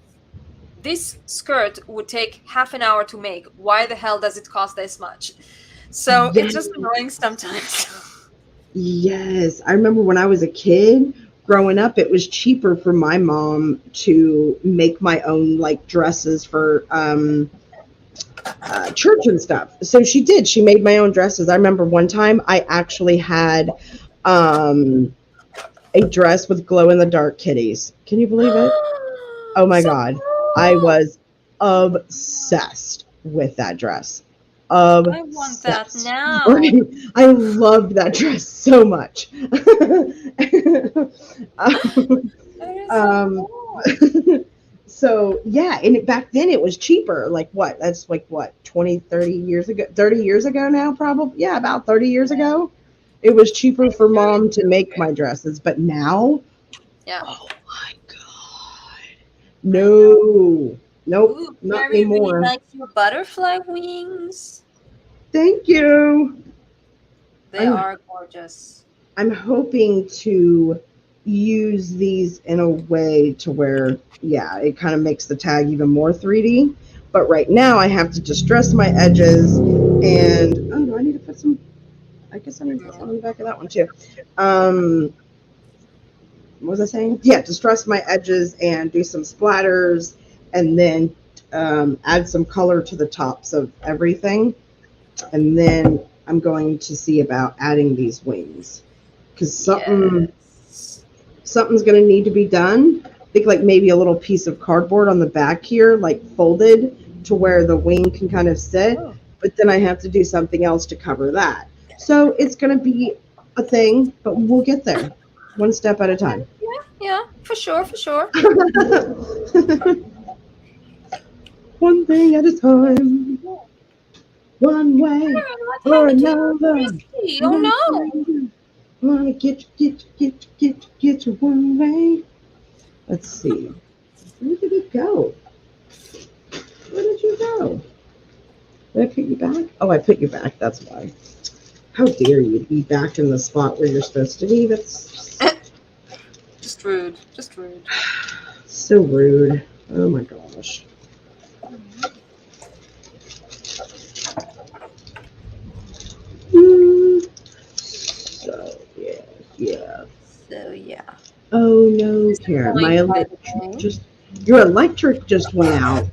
this skirt would take half an hour to make. Why the hell does it cost this much? So it's Yes. just annoying sometimes. Yes, I remember when I was a kid growing up, it was cheaper for my mom to make my own like dresses for church and stuff. So she did. She made my own dresses. I remember one time I actually had um, a dress with glow in the dark kitties. Can you believe it? Oh my So God. I cool. was obsessed with that dress. I want that Obsessed. Right? now. I loved that dress so much. That is so um, cool. so yeah, and back then it was cheaper. Like what? That's like what, 20, 30 years ago? 30 years ago now, probably. Yeah, about 30 years ago. It was cheaper for Very mom to make appropriate. my dresses, but now, Yeah, oh my God. I know. No, nope, Ooh, not Mary really anymore. likes your butterfly wings. Thank you. They I'm are gorgeous. I'm hoping to use these in a way to where, yeah, it kind of makes the tag even more 3D. But right now, I have to distress my edges, and oh, do I need to put some? I guess I need to put Yeah. some on the back of that one too. Um, what was I saying? Yeah, distress my edges and do some splatters, and then add some color to the tops of everything. And then I'm going to see about adding these wings because Yes. something's going to need to be done. I think like maybe a little piece of cardboard on the back here, like folded to where the wing can kind of sit. Oh. But then I have to do something else to cover that. So it's going to be a thing, but we'll get there one step at a time. Yeah, yeah, for sure, for sure. One thing at a time, one way Karen, what or happened to your another. frisbee? Oh One no. thing, wanna get you one way. Let's see. Where did it go? Where did you go? Did I put you back? Oh, I put you back. That's why. How dare you be back in the spot where you're supposed to be? That's Just rude. Just rude. so rude. Oh my gosh. Hmm. So yeah, yeah. So yeah. Oh no, This is the Karen, my point, by the electric way. just your electric just went out.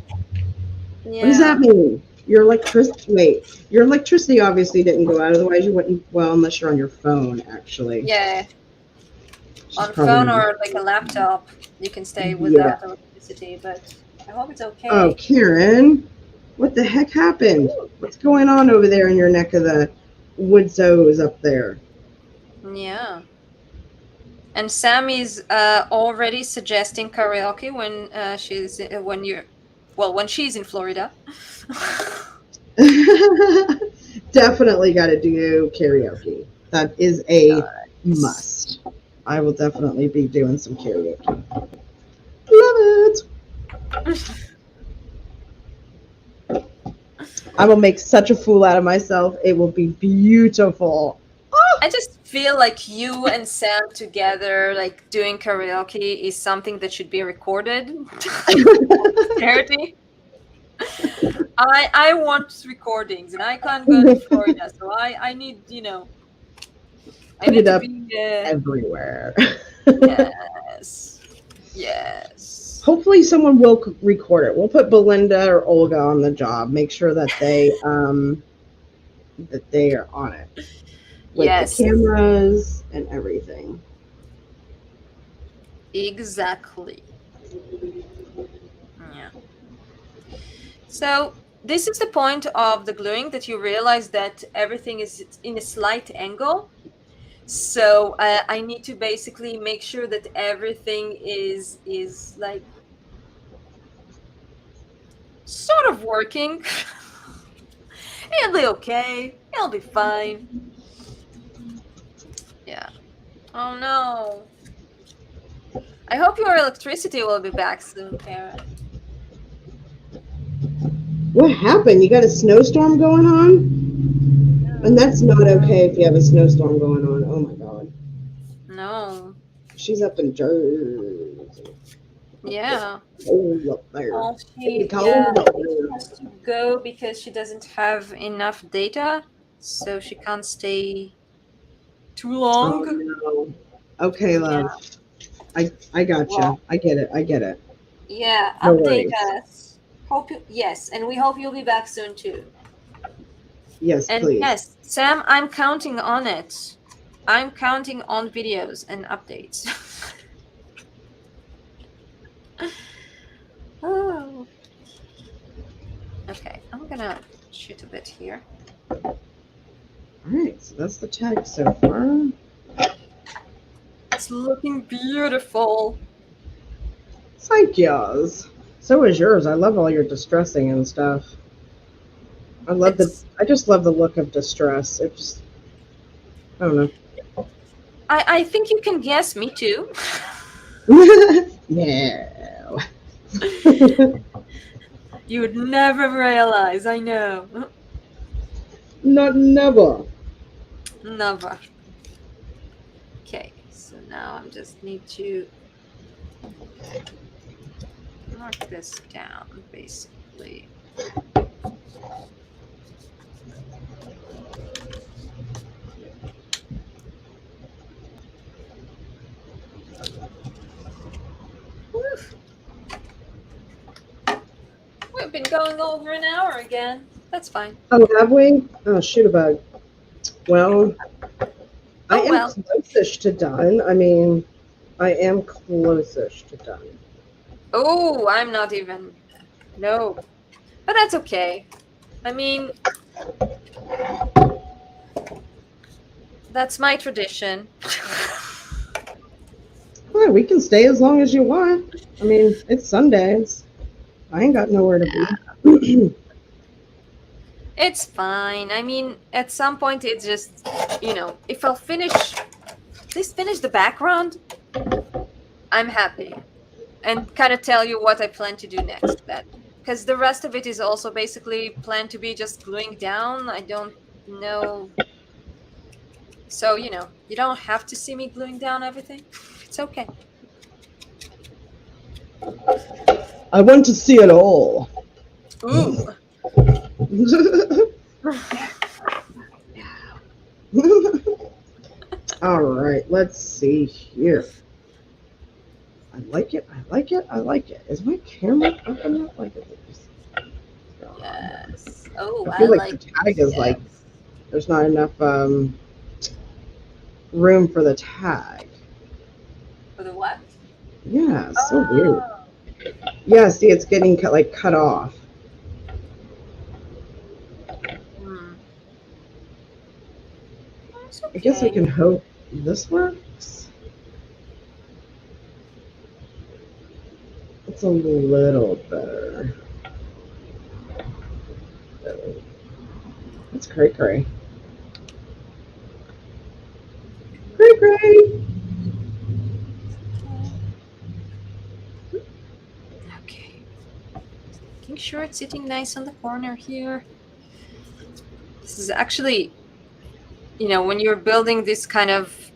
What does that Yeah. mean? Your electricity. Wait, your electricity obviously didn't go out. Otherwise, you wouldn't. Well, unless you're on your phone, actually, Yeah. which is On probably phone not. or like a laptop, you can stay Yeah. without electricity, but I hope it's Oh, okay. Karen, what the heck happened? Ooh. What's going on over there in your neck of the woods up there? Yeah. And Sammy's already suggesting karaoke when she's when you're well when she's in Florida. Definitely got to do karaoke. That is a must. I will definitely be doing some karaoke. Love it. I will make such a fool out of myself. It will be beautiful. I Oh, just feel like you and Sam together, like doing karaoke, is something that should be recorded. Charity. I want recordings, and I can't go to Florida, so I need I Put need it to up be everywhere. yes, yes. Hopefully someone will record it. We'll put Belinda or Olga on the job. Make sure that they are on it with the Yes, cameras and everything. exactly. Yeah. So this is the point of the gluing, that you realize that everything is in a slight angle. So I need to basically make sure that everything is like sort of working. It'll be okay. It'll be fine. Yeah. Oh no. I hope your electricity will be back soon, Karen. What happened? You got a snowstorm going on? And that's not okay if you have a snowstorm going on. Oh my god. No. She's up in Jersey. Yeah. Cold up there. Well, It's she cold up there. has to go because she doesn't have enough data, so she can't stay too Oh long. no. Okay, Yeah. love. I gotcha. Well, I get it. I get it. yeah. No Update worries. us. Hope you, yes, and we hope you'll be back soon too. Yes, And please. yes, Sam, I'm counting on it. I'm counting on videos and updates. Oh. Okay, I'm gonna shoot a bit here. All right, so that's the tag so far. It's looking beautiful. Thank yous. So is yours. I love all your distressing and stuff. It's, I just love the look of distress. It just, I don't I think you can guess, me too. know. No. You would never realize, I know. Not never. Never. Okay, so now I just need to mark this down, basically. Woof. We've been going over an hour again. That's fine. Oh, have we? Oh, shoot about. Well, I am well. close-ish to done. I mean, I am close-ish to done. Oh, I'm not even. No. But that's okay. I mean, that's my tradition. Well, we can stay as long as you want. I mean, it's Sundays. I ain't got nowhere to be. It's fine. I mean, at some point, it's just, if I'll at least finish the background, I'm happy. And kind of tell you what I plan to do next. Because the rest of it is also basically planned to be just gluing down. I don't know. So, you don't have to see me gluing down everything. It's okay. I want to see it all. Ooh. All right, let's see here. I like it. I like it. I like it. Is my camera up enough? Like, Yes. Oh, I feel like like the tag is yes. like there's not enough room for the tag. For the what? Yeah, it's so weird. Yeah, see, it's getting cut off. That's okay. I guess we can hope this works. It's a little better. It's cray cray. Cray cray. Okay. Making sure it's sitting nice on the corner here. This is actually when you're building this kind of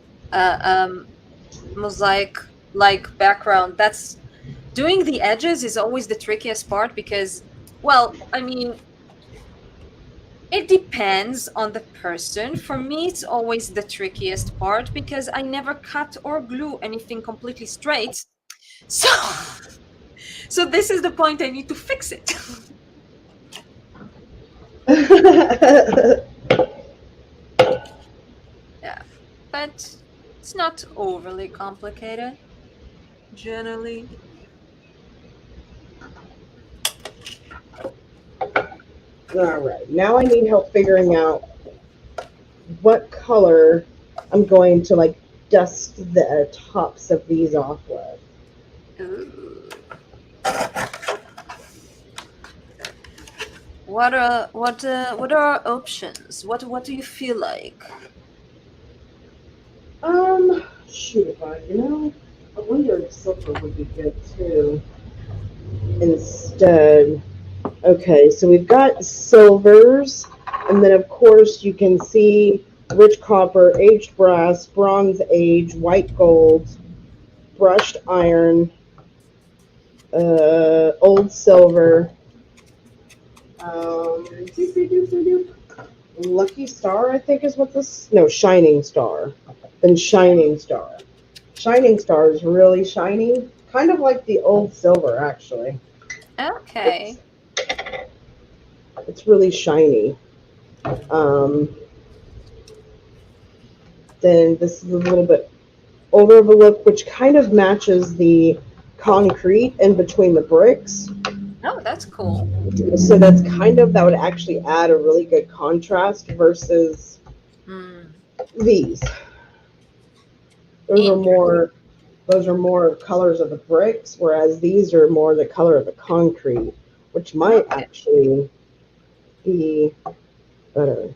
mosaic like background, that's doing the edges is always the trickiest part because, well, I mean, it depends on the person. For me, it's always the trickiest part because I never cut or glue anything completely straight. So, so this is the point I need to fix it. Yeah, but it's not overly complicated, generally. All right. Now I need help figuring out what color I'm going to like dust the tops of these off with. Ooh. What are our options? What do you feel like? Shoot, I wonder if silver would be good too. Instead, okay, so we've got silvers, and then of course you can see rich copper, aged brass, bronze age, white gold, brushed iron, old silver, lucky star, I think is what this. No, shining star. Then shining star. Shining star is really shiny, kind of like the old silver, actually. Okay. It's really shiny. Then this is a little bit older of a look, which kind of matches the concrete in between the bricks. Oh, that's cool. So that would actually add a really good contrast versus these. Those are more colors of the bricks, whereas these are more the color of the concrete, which might actually be better.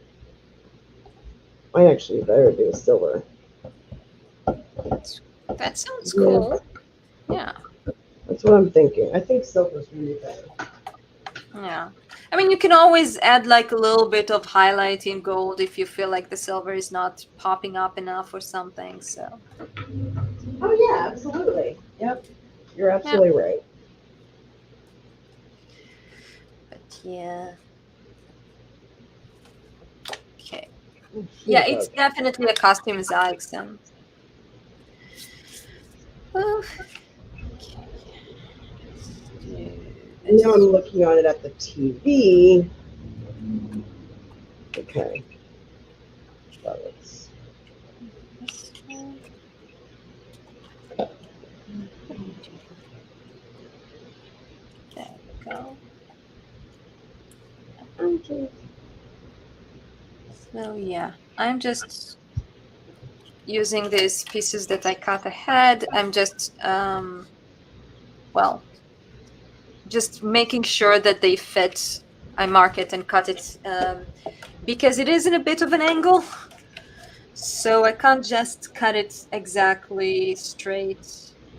Might actually be better to do silver. That sounds cool. Yeah. That's what I'm thinking. I think silver's really better. Yeah. I mean, you can always add like a little bit of highlight in gold if you feel like the silver is not popping up enough or something. So. Oh yeah, absolutely. Yep. You're absolutely right. But yeah. Okay. Yeah, it's definitely a costume mosaic. So. Oh. And now I'm looking on it at the TV. Okay. There we go. So yeah, I'm just using these pieces that I cut ahead. I'm just just making sure that they fit. I mark it and cut it because it is in a bit of an angle, so I can't just cut it exactly straight.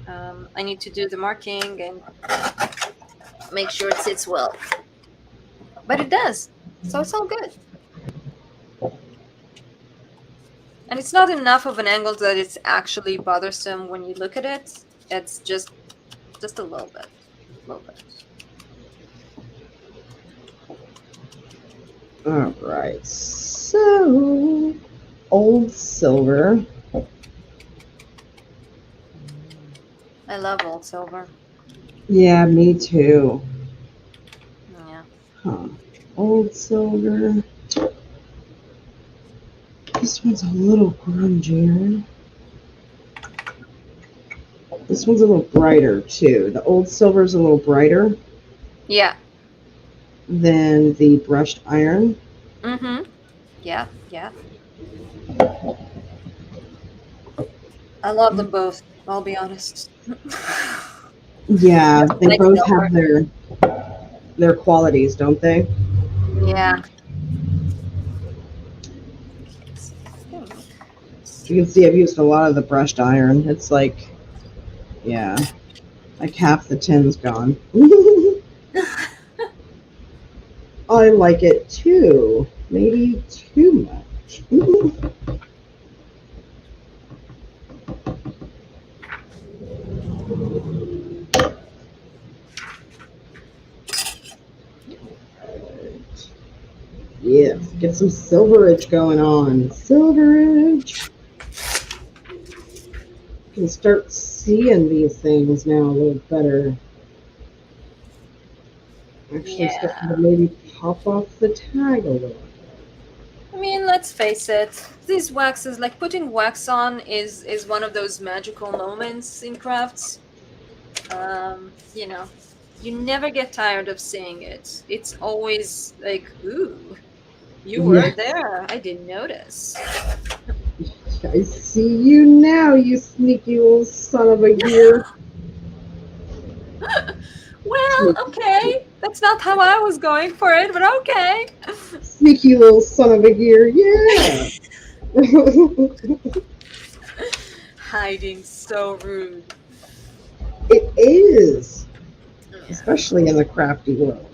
I need to do the marking and make sure it sits well, but it does, so it's all good. And it's not enough of an angle that it's actually bothersome when you look at it. It's just a little bit. All right. So, old silver. I love old silver. Yeah, me too. Yeah. Huh. Old silver. This one's a little grungier. This one's a little brighter too. The old silver's a little brighter. Yeah. Than the brushed iron. Mm-hmm. Yeah. I love them both, I'll be honest. Yeah, they both have their qualities, don't they? Yeah. You can see I've used a lot of the brushed iron. It's like, yeah, like half the tin's gone. I like it too. Maybe too much. Yes, get some silverage going on. Silverage. You can start seeing these things now a little better. Actually starting to Yeah. maybe pop off the tag a little. I mean, let's face it. These waxes, like putting wax on, is one of those magical moments in crafts. You know, you never get tired of seeing it. It's always like, ooh, you were Yes, there. I didn't notice. I see you now, you sneaky little son of a gear. Well, Sneaky, okay. That's not how I was going for it, but okay. sneaky little son of a gear. Yeah. Hiding so rude. It is, Yeah. especially in the crafty world.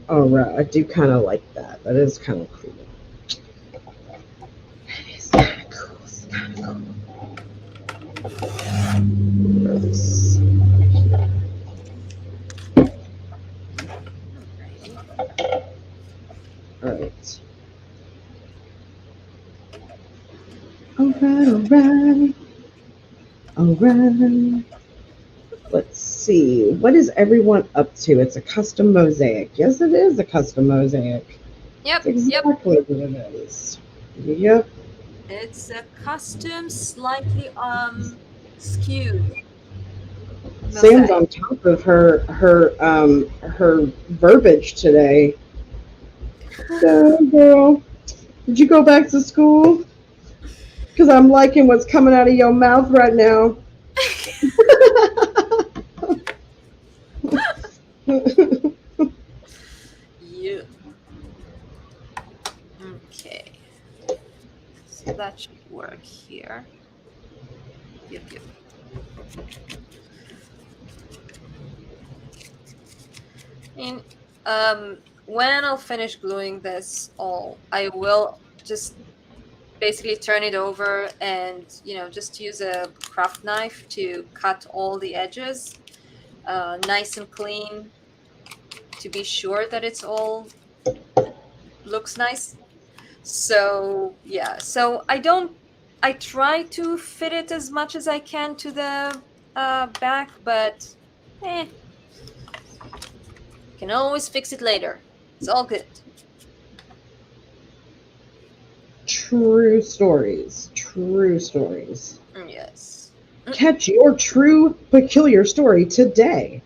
All right, I do kind of like that. That is kind of cool. That is kind of cool. It's kind of cool. This. Alrighty. All right. All right. All right. All right. Let's see. What is everyone up to? It's a custom mosaic. Yes, it is a custom mosaic. Yep, That's yep. exactly what it is. Yep. It's a custom, slightly skewed Sam's mosaic. on top of her verbiage today. So, girl, did you go back to school? Because I'm liking what's coming out of your mouth right now. Yeah. Okay. So that should work here. Yep, yep. And when I'll finish gluing this all, I will just basically turn it over and just use a craft knife to cut all the edges nice and clean to be sure that it's all looks nice. So yeah, so I try to fit it as much as I can to the back, but eh, can always fix it later. It's all good. True stories. True stories. Yes. Catch your true peculiar story today.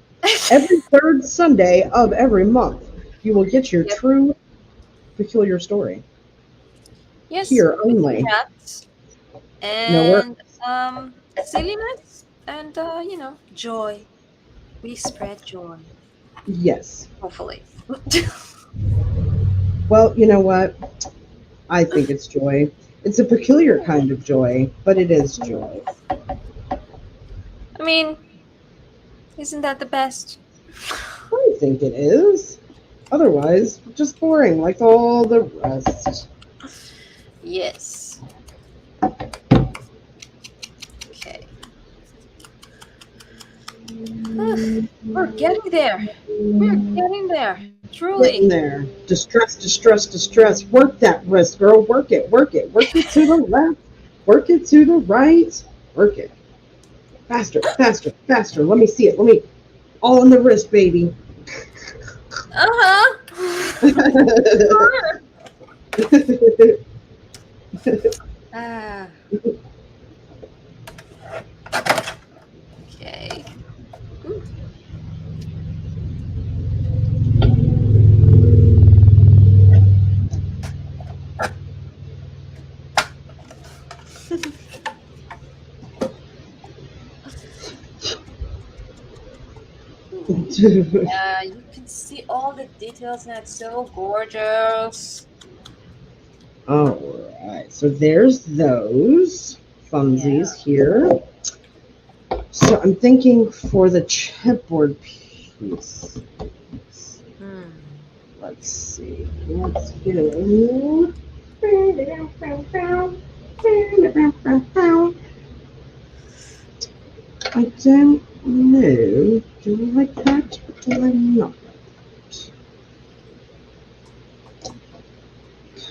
Every third Sunday of every month, you will get your Yep. true peculiar story. Yes, Here with only. cats Nowhere. and silliness and joy. We spread joy, Yes. hopefully. Well, you know what? I think it's joy. It's a peculiar kind of joy, but it is joy. I mean, isn't that the best? I think it is. Otherwise, just boring like all the rest. Yes. Okay. We're getting there. We're getting there. Getting Truly. there. Distress, distress, distress. Work that wrist, girl. Work it, work it. Work it to the left. Work it to the right. Work it. Faster, faster, faster. Let me see it. Let me. All in the wrist, baby. Uh-huh. Ah, okay. Ooh. Ooh. Yeah, you can see all the details and it's so gorgeous. All right. So there's those Yeah. funsies here. So I'm thinking for the chipboard piece. Hmm. Let's see. Let's get it in. I don't know. Do I like that or do I not?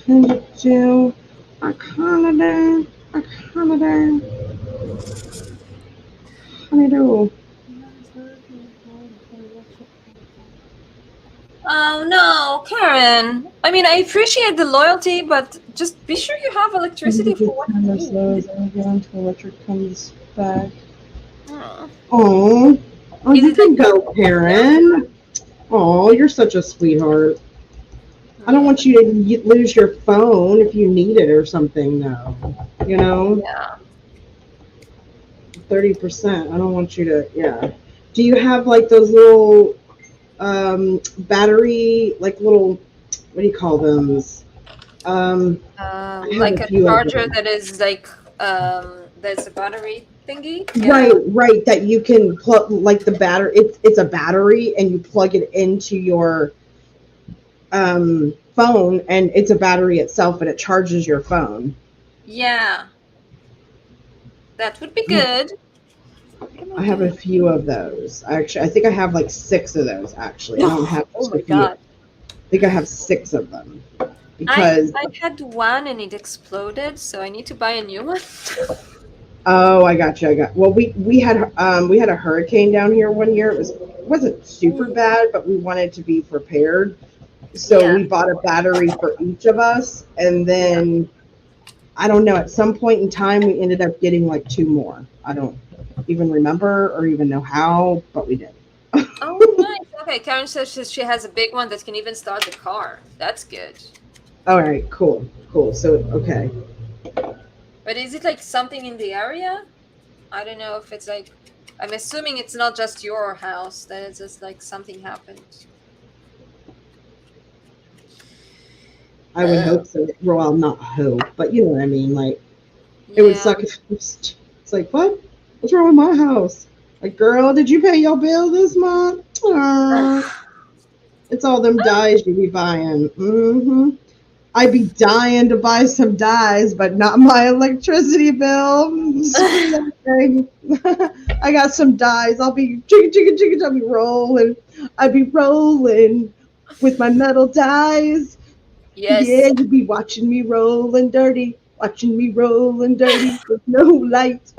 Kind of do. I kind of do. I kind of do. Kind of do. Oh no, Karen. I mean, I appreciate the loyalty, but just be sure you have electricity for what Kind you of slow need. as I get until electric comes back. Oh. Oh, Is you it like can go, Karen. Oh, you're such a sweetheart. I don't want you to lose your phone if you need it or something, though. You know, Yeah. 30%. I don't want you to, yeah. Do you have like those little battery, like little, what do you call them? I have a Like a few of charger them. that is like there's a battery thingy. Right, Yeah. right. That you can plug, like the battery. It's a battery, and you plug it into your phone, and it's a battery itself, and it charges your phone. Yeah. That would be good. What am I I have a doing? few of those. I think I have like six of those. Actually, I don't have Oh just a my few. god. I think I have six of them I because. I had one and it exploded, so I need to buy a new one. Oh, I got you. I got. Well, we had a hurricane down here one year. It wasn't super Mm, bad, but we wanted to be prepared. So yeah, we bought a battery for each of us, and yeah. then I don't know. At some point in time, we ended up getting like two more. I don't even remember or even know how, but we did. Oh, nice. Okay, Karen says she has a big one that can even start the car. That's good. All right, cool, cool. So okay, But is it like something in the area? I don't know if it's like. I'm assuming it's not just your house, that it's just like something happened. I would hope so. Well, not hope, but you know what I mean. Like it would Yeah. suck if it's like what? What's wrong with my house? Like, girl, did you pay your bill this month? It's all them dyes you be buying. I'd be dying to buy some dyes, but not my electricity bill. Screw that thing. I got some dyes. I'll be chicken, chicken, chicken. I'll be rolling. I'd be rolling with my metal dyes. Yeah, Yes. you'd be watching me rolling dirty, watching me rolling dirty with no light.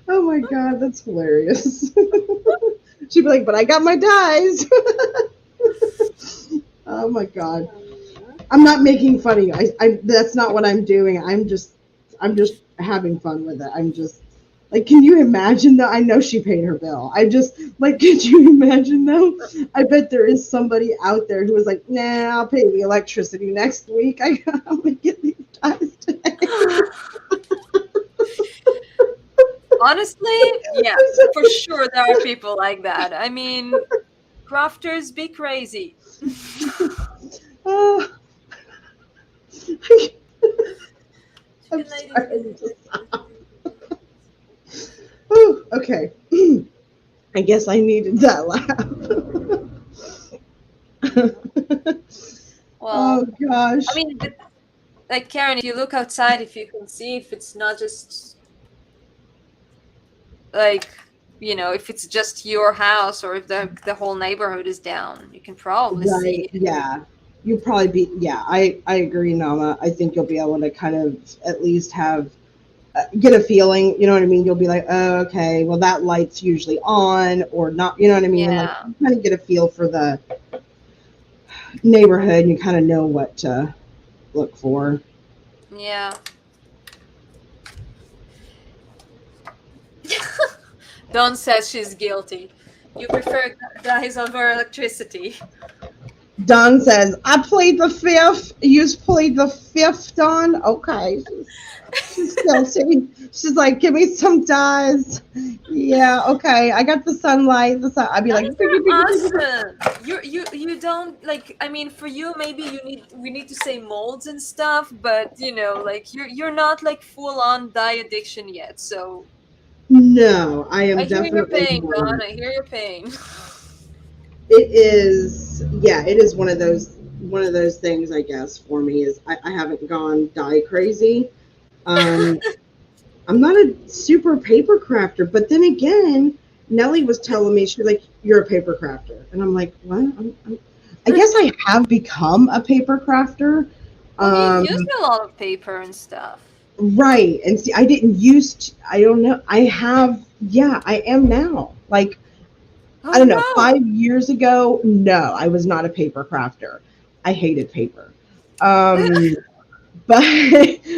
Oh my god, that's hilarious. She'd be like, but I got my dyes. Oh my god. I'm not making fun of you. That's not what I'm doing. I'm just having fun with it. I'm just like, can you imagine though? I know she paid her bill. I just like, could you imagine though? I bet there is somebody out there who was like, nah, I'll pay the electricity next week. I'm gonna get these guys today. Honestly, yeah, for sure there are people like that. I mean, crafters be crazy. Oh, I'm Chicken ladies. sorry. Oh, okay. I guess I needed that laugh. Oh Well, I gosh. mean, but, like Karen, if you look outside, if you can see if it's not just like if it's just your house or if the whole neighborhood is down, you can probably Right. see it. Yeah. You'll probably be. Yeah. I agree, Nama. I think you'll be able to kind of at least have get a feeling. You know what I mean? You'll be like, oh, okay. Well, that light's usually on or not. You know what I mean? Like Yeah, you kind of get a feel for the neighborhood. And you kind of know what to look for. yeah. Dawn says she's guilty. You prefer guys over electricity. Don says, I played the fifth. You played the fifth, Don? Okay. She's guilty. She's like, give me some dyes. Yeah, okay. I got the sunlight. I'd be like, Dyes biggie, biggie, are biggie. awesome. You don't like. I mean, for you, maybe we need to say molds and stuff, but like you're not like full on dye addiction yet. So No, I I am hear your definitely pain, Don. not. I hear your pain. It is, yeah, it is one of those. one of those things, I guess, for me is I haven't gone dye crazy. Um, I'm not a super paper crafter, but then again, Nellie was telling me, she's like, "You're a paper crafter," and I'm like, "What?" I guess I have become a paper crafter. Well, you used Um, a lot of paper and stuff. right, and see, I didn't used. I don't know. I have. Yeah, I am now. Like, I Oh don't know. no! 5 years ago, no, I was not a paper crafter. I hated paper. Um, but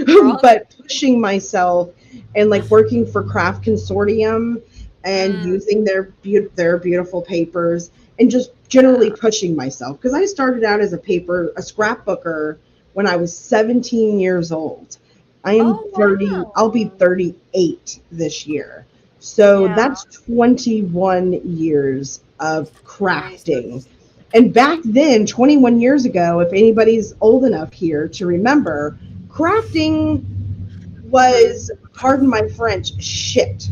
Wrong. but pushing myself and like working for craft consortium and Mm, using their beautiful papers and just generally yeah. pushing myself because I started out as a scrapbooker when I was 17 years old. I am Oh 30. I'll be wow. 38 this year, so Yeah. that's 21 years of Nice. crafting. And back then, 21 years ago, if anybody's old enough here to remember, crafting Mm-hmm. was, pardon my French, shit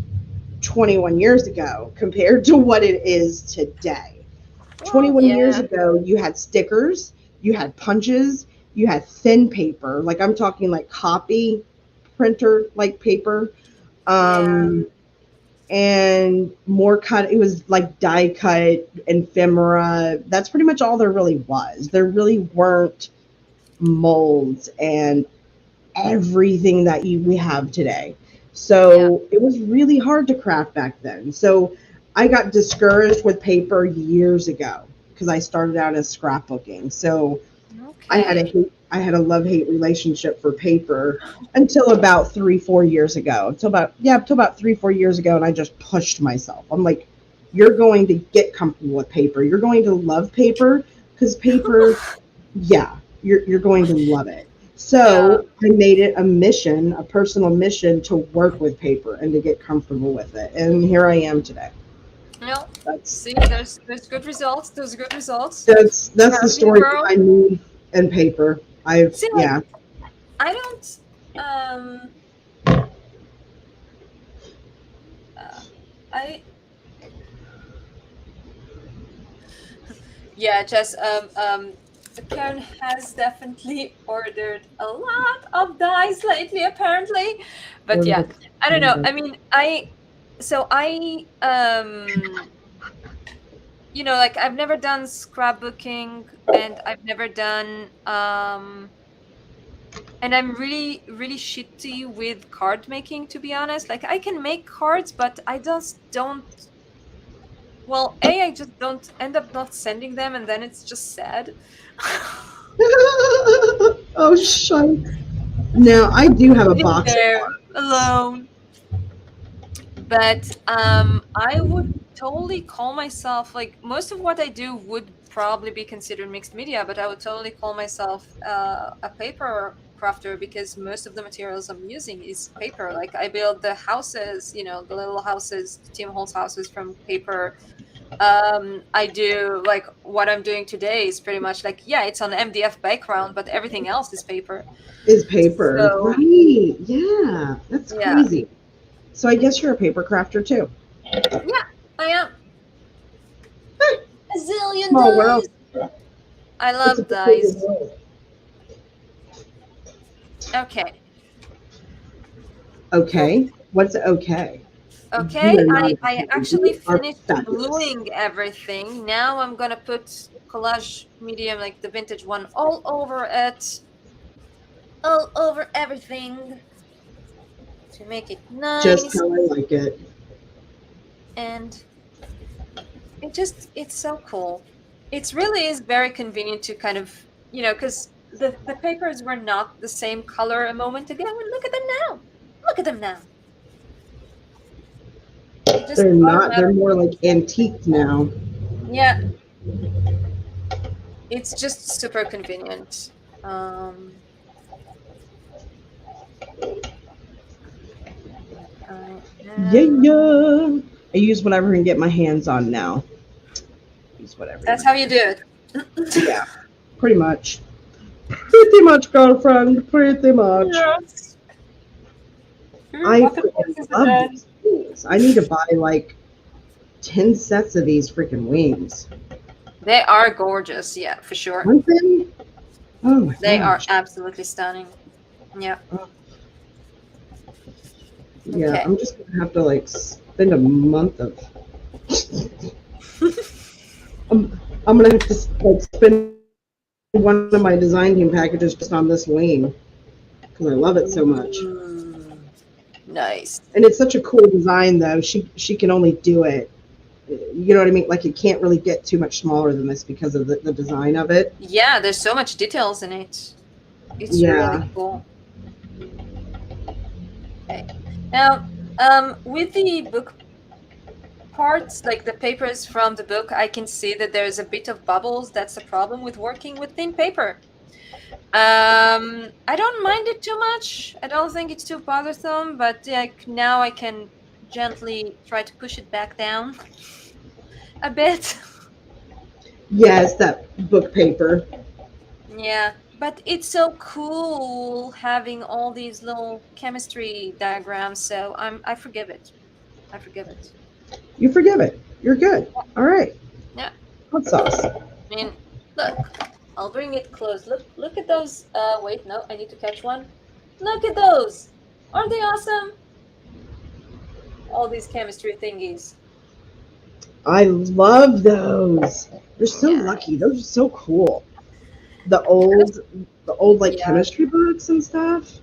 21 years ago compared to what it is today. Well, 21 years yeah. ago, you had stickers, you had punches, you had thin paper. Like I'm talking like copy printer like paper. Yeah. Um, and more cut. It was like die cut, ephemera. That's pretty much all there really was. There really weren't molds and everything that we have today. Yeah. So it was really hard to craft back then. So I got discouraged with paper years ago because I started out as scrapbooking. So Okay. I had a love hate relationship for paper until about 3 4 years ago. Until about 3 4 years ago, and I just pushed myself. I'm like, you're going to get comfortable with paper. You're going to love paper because paper, yeah, you're going to love it. Yeah. So I made it a mission, a personal mission to work with paper and to get comfortable with it. And here I am today. No. That's See, there's good results. There's good results. that's the Proud of you, story girl. behind me and paper. I've See, like yeah. I don't. Um. Uh, I. Yeah, Jess. Karen has definitely ordered a lot of dyes lately, apparently. But Ordered yeah, a I don't know. calendar. I mean, I like I've never done scrapbooking and I've never done and I'm really really shitty with card making, to be honest. Like I can make cards, but I just don't. Well, I just don't end up not sending them, and then it's just sad. Oh, shite. Now, I do have a Sitting box of there art. alone. But I would totally call myself, like, most of what I do would probably be considered mixed media, but I would totally call myself a paper crafter because most of the materials I'm using is paper. Like I build the houses, the little houses, the Tim Holtz houses from paper. I do, like, what I'm doing today is pretty much like, yeah, it's on MDF background, but everything else is paper. Is paper. So Right. Yeah. That's yeah, crazy. So I guess you're a paper crafter too. yeah, I am a zillion Small world. dies. I It's a love peculiar dice. world. Okay. So, Okay. What's okay? You okay, are not I okay. actually You are finished fabulous. gluing everything. Now I'm gonna put collage medium, like the vintage one, all over it, all over everything to make it Just nice. how I like it. And it's so cool. It really is very convenient to kind of, because the papers were not the same color a moment ago, and look at them now. Look at them now. It just They're not, they're more automatically like antique now. yeah, it's just super convenient. Um, I Yeah, am. yeah. I use whatever I can get my hands on now. Use whatever. That's how you do it. Yeah, pretty much. Pretty much, girlfriend. Pretty much. Yes. I What the fuck freaking is it love then? these wings. I need to buy like 10 sets of these freaking wings. They are gorgeous, yeah, for sure. Aren't they? Oh my They are gosh. absolutely stunning. Yeah. Yeah, Okay. I'm just gonna have to like spend a month of. I'm gonna have to like spend one of my design team packages just on this wing because I love it so much. Mm, nice. And it's such a cool design though. She can only do it. You know what I mean? Like it can't really get too much smaller than this because of the design of it. Yeah, there's so much details in it. It's really Yeah. cool. Okay. Now, with the book parts, like the papers from the book, I can see that there's a bit of bubbles. That's a problem with working with thin paper. I don't mind it too much. I don't think it's too bothersome, but like now I can gently try to push it back down a bit. Yeah, it's that book paper. Yeah, but it's so cool having all these little chemistry diagrams, so I forgive it. I forgive it. You forgive it. You're good. All right. Yeah. Hot sauce. I mean, look, I'll bring it close. Look at those. Wait, no, I need to catch one. Look at those. Aren't they awesome? All these chemistry thingies. I love those. They're so Yeah. lucky. Those are so cool. The old like Yeah, chemistry books and stuff.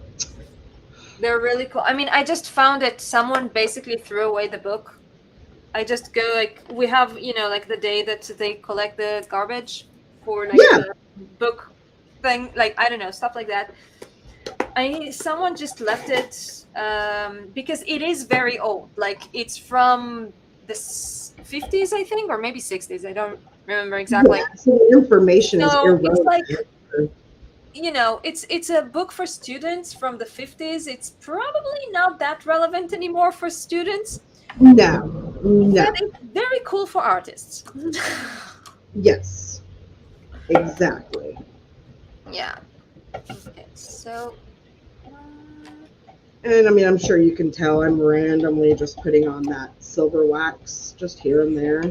they're really cool. I mean, I just found that someone basically threw away the book. I just go like we have, like the day that they collect the garbage for like Yeah. the book thing, like I don't know, stuff like that. Someone just left it because it is very old. Like it's from the 50s, I think, or maybe 60s. I don't remember exactly. Yeah. So the information is So it's irrelevant. like, it's a book for students from the 50s. It's probably not that relevant anymore for students, No. No. but it's very cool for artists. Yes. Exactly. Yeah. Okay. So. And I mean, I'm sure you can tell I'm randomly just putting on that silver wax just here and there,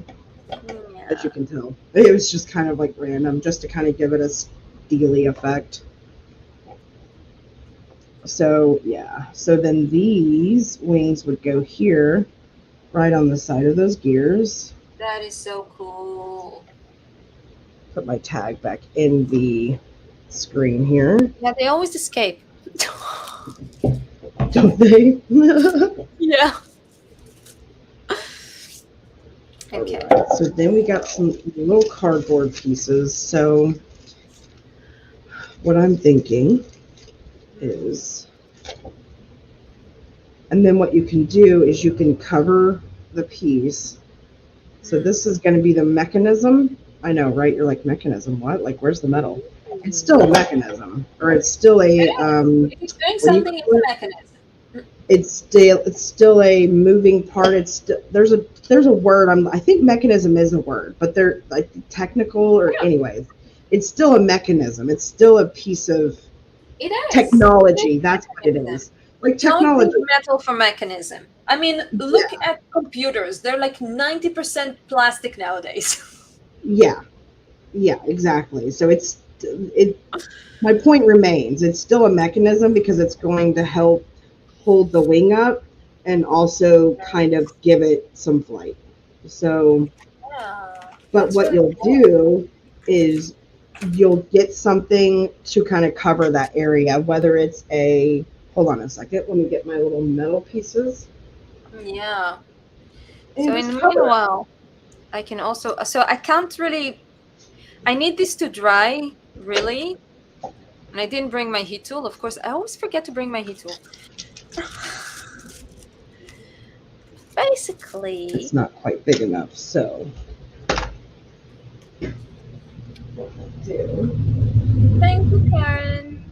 as you Yeah. can tell. It was just kind of like random, just to kind of give it a steely effect. So, yeah. So then these wings would go here, right on the side of those gears. That is so cool. Put my tag back in the screen here. Yeah, they always escape. Don't they? Yeah. Okay. Alright, so then we got some little cardboard pieces. So what I'm thinking is, and then what you can do is you can cover the piece. So this is going to be the mechanism. I know, right? You're like, mechanism? What? Like, where's the metal? It's still a mechanism, or it's still a It's doing what do you something in call the it? mechanism. It's still a moving part. There's a word. I think mechanism is a word, but they're like technical or anyways. It's still a mechanism. It's still a piece of It is. technology. That's what it is. Like Don't technology. use metal for mechanism. I mean, look Yeah. at computers. They're like 90% plastic nowadays. Yeah. Yeah. Exactly. So it. My point remains. It's still a mechanism because it's going to help hold the wing up and also kind of give it some flight. So, Yeah, but that's what really you'll cool. do is you'll get something to kind of cover that area, whether it's hold on a second, let me get my little metal pieces Yeah. and So in just the cover it. meanwhile, I can also. So I can't really. I need this to dry, really. And I didn't bring my heat tool. Of course, I always forget to bring my heat tool. Basically. It's not quite big enough, so what we'll do. Thank you, Karen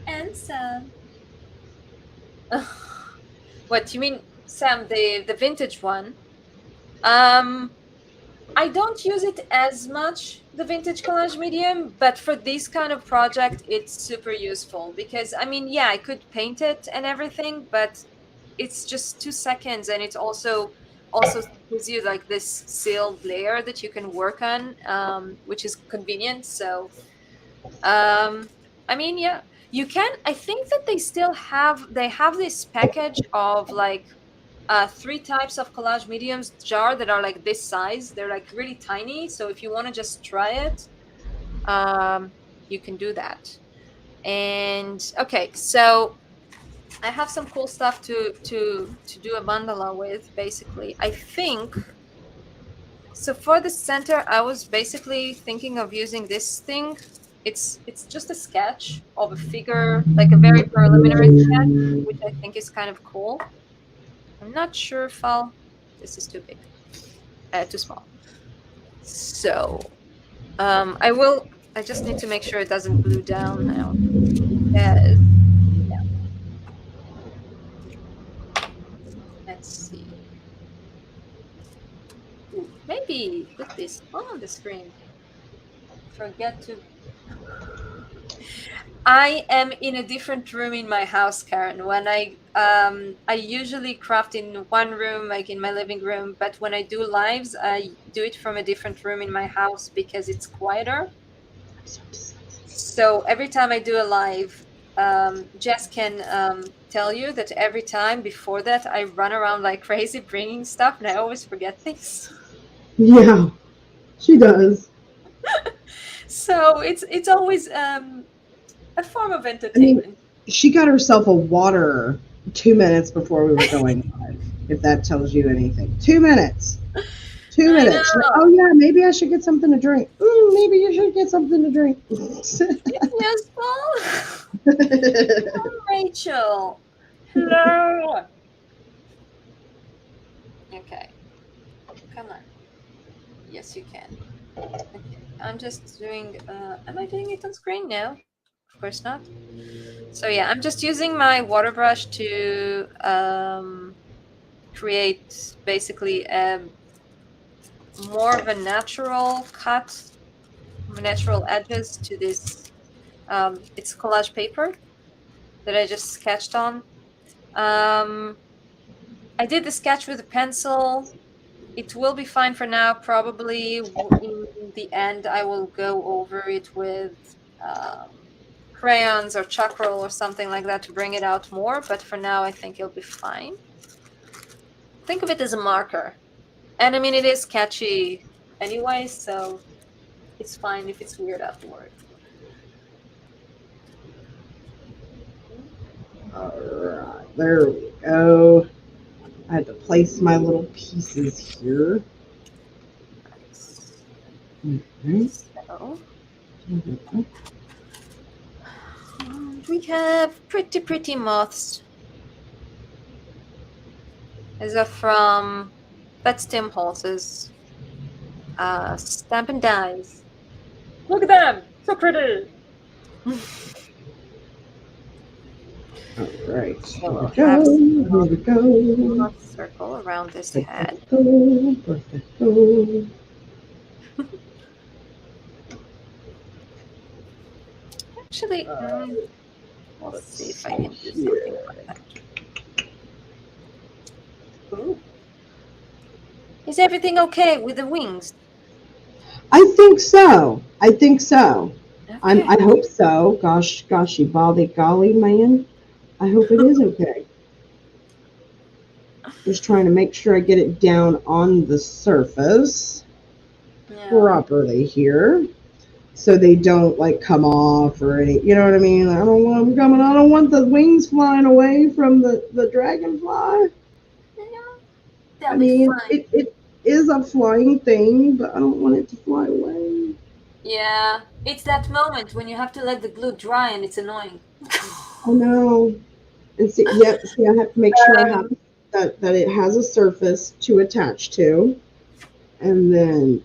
and Sam. What you mean, Sam? The vintage one. I don't use it as much, the vintage collage medium, but for this kind of project, it's super useful because I mean, I could paint it and everything, but it's just 2 seconds, and it's also also gives you like this sealed layer that you can work on, which is convenient. So I mean, yeah, you can. I think that they have this package of like three types of collage mediums jar that are like this size. They're like really tiny. So if you want to just try it, you can do that. And okay, so I have some cool stuff to do a mandala with. Basically, I think so. For the center, I was basically thinking of using this thing. It's just a sketch of a figure, like a very preliminary sketch, which I think is kind of cool. I'm not sure if I'll. This is too big, too small. So, I will. I just need to make sure it doesn't glue down now. Yes. Let's see. Ooh, maybe put this on the screen. Forget to. I am in a different room in my house, Karen. When I usually craft in one room, like in my living room, but when I do lives, I do it from a different room in my house because it's quieter. So every time I do a live, Jess can tell you that every time before that I run around like crazy bringing stuff, and I always forget things. Yeah, she does. So it's always a form of I mean, entertainment. she got herself a water 2 minutes before we were going live, if that tells you anything. 2 minutes. Two I minutes. Like, know. oh, yeah, maybe I should get something to drink. Maybe you should get something to drink. It's useful. Rachel. Hello. Okay. Come on. Yes, you can. Okay. I'm just doing. Am I doing it on screen now? Of course not. So yeah, I'm just using my water brush to create basically more of a natural cut, natural edges to this. It's collage paper that I just sketched on. I did the sketch with a pencil. It will be fine for now. Probably in the end, I will go over it with crayons or charcoal or something like that to bring it out more. But for now, I think it'll be fine. Think of it as a marker. And I mean, it is catchy anyway, so it's fine if it's weird afterward. All right, there we go. I had to place my little pieces here. Nice. Mm-hmm. So we have pretty moths. These are from That's Tim Holz's Stamp and Dies. Look at them! So pretty! All right, So here we'll we go. have Here we go. moth circle around this head. Perfecto. Actually, we'll see if I can do something like that. Ooh. Is everything okay with the wings? I think so. I think so. Okay. I hope so. Gosh, golly, man. I hope it is okay. Just trying to make sure I get it down on the surface properly here, so they don't like come off or any. You know what I mean? I don't want them coming. I don't want the wings flying away from the dragonfly. They'll I be mean, fine. it is a flying thing, but I don't want it to fly away. Yeah, it's that moment when you have to let the glue dry and it's annoying. Oh no. And see, yep, see, I have to make sure I have that it has a surface to attach to. And then,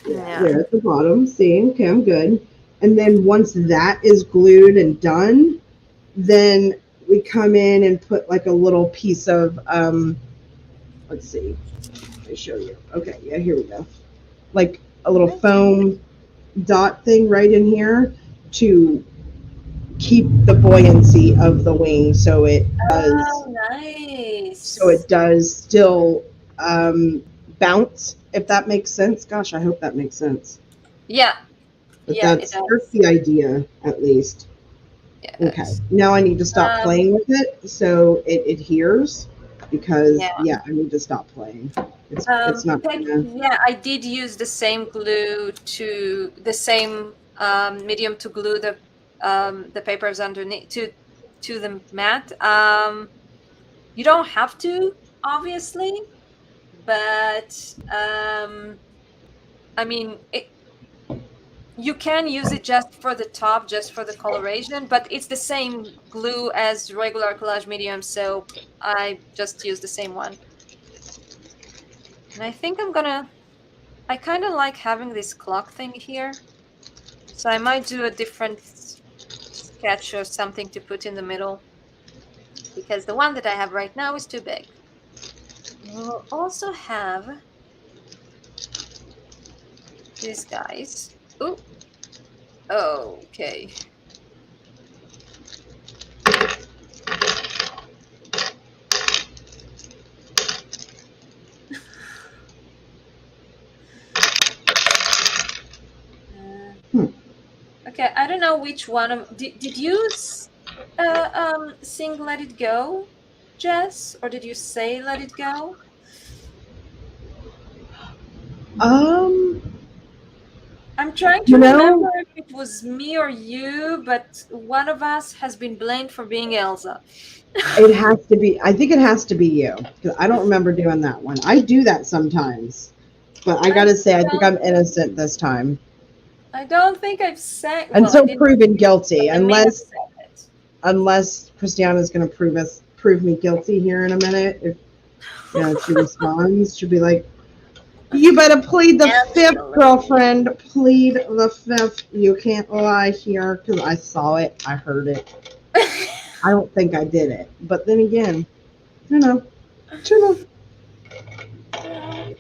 Yeah. there at the bottom, see, okay, I'm good. And then once that is glued and done, then we come in and put like a little piece of, let's see, let me show you. Okay, yeah, here we go. Like a little foam dot thing right in here to keep the buoyancy of the wing, so it does. Oh, nice. So it does still bounce, if that makes sense. Gosh, I hope that makes sense. Yeah, But yeah, it that's does. the idea, at least. Okay, Yes. now I need to stop Um, playing with it so it adheres, because yeah. yeah, I need to stop playing. It's not gonna. Yeah, I did use the same glue to the same medium to glue the papers underneath to the mat. You don't have to, obviously, but I mean, you can use it just for the top, just for the coloration, but it's the same glue as regular collage medium, so I just use the same one. And I think I kind of like having this clock thing here, so I might do a different sketch or something to put in the middle, because the one that I have right now is too big. We'll also have these guys. Ooh, okay. Hmm. Okay, I don't know which one of did you sing "Let It Go," Jess, or did you say "Let It Go"? Um, I'm trying to you remember know, if it was me or you, but one of us has been blamed for being Elsa. it has to be. I think it has to be you, because I don't remember doing that one. I do that sometimes, but I I gotta say, I think don't I'm innocent this time, I don't think I've sang. and Well, I so didn't, proven but guilty, I may have unless said it. Christiana's gonna prove me guilty here in a minute. If she responds, she'll be like, "You better plead the fifth, Actually, girlfriend. Plead the fifth. You can't lie here, because I saw it. I heard it. I don't think I did it. But then again, you know, you know. yeah,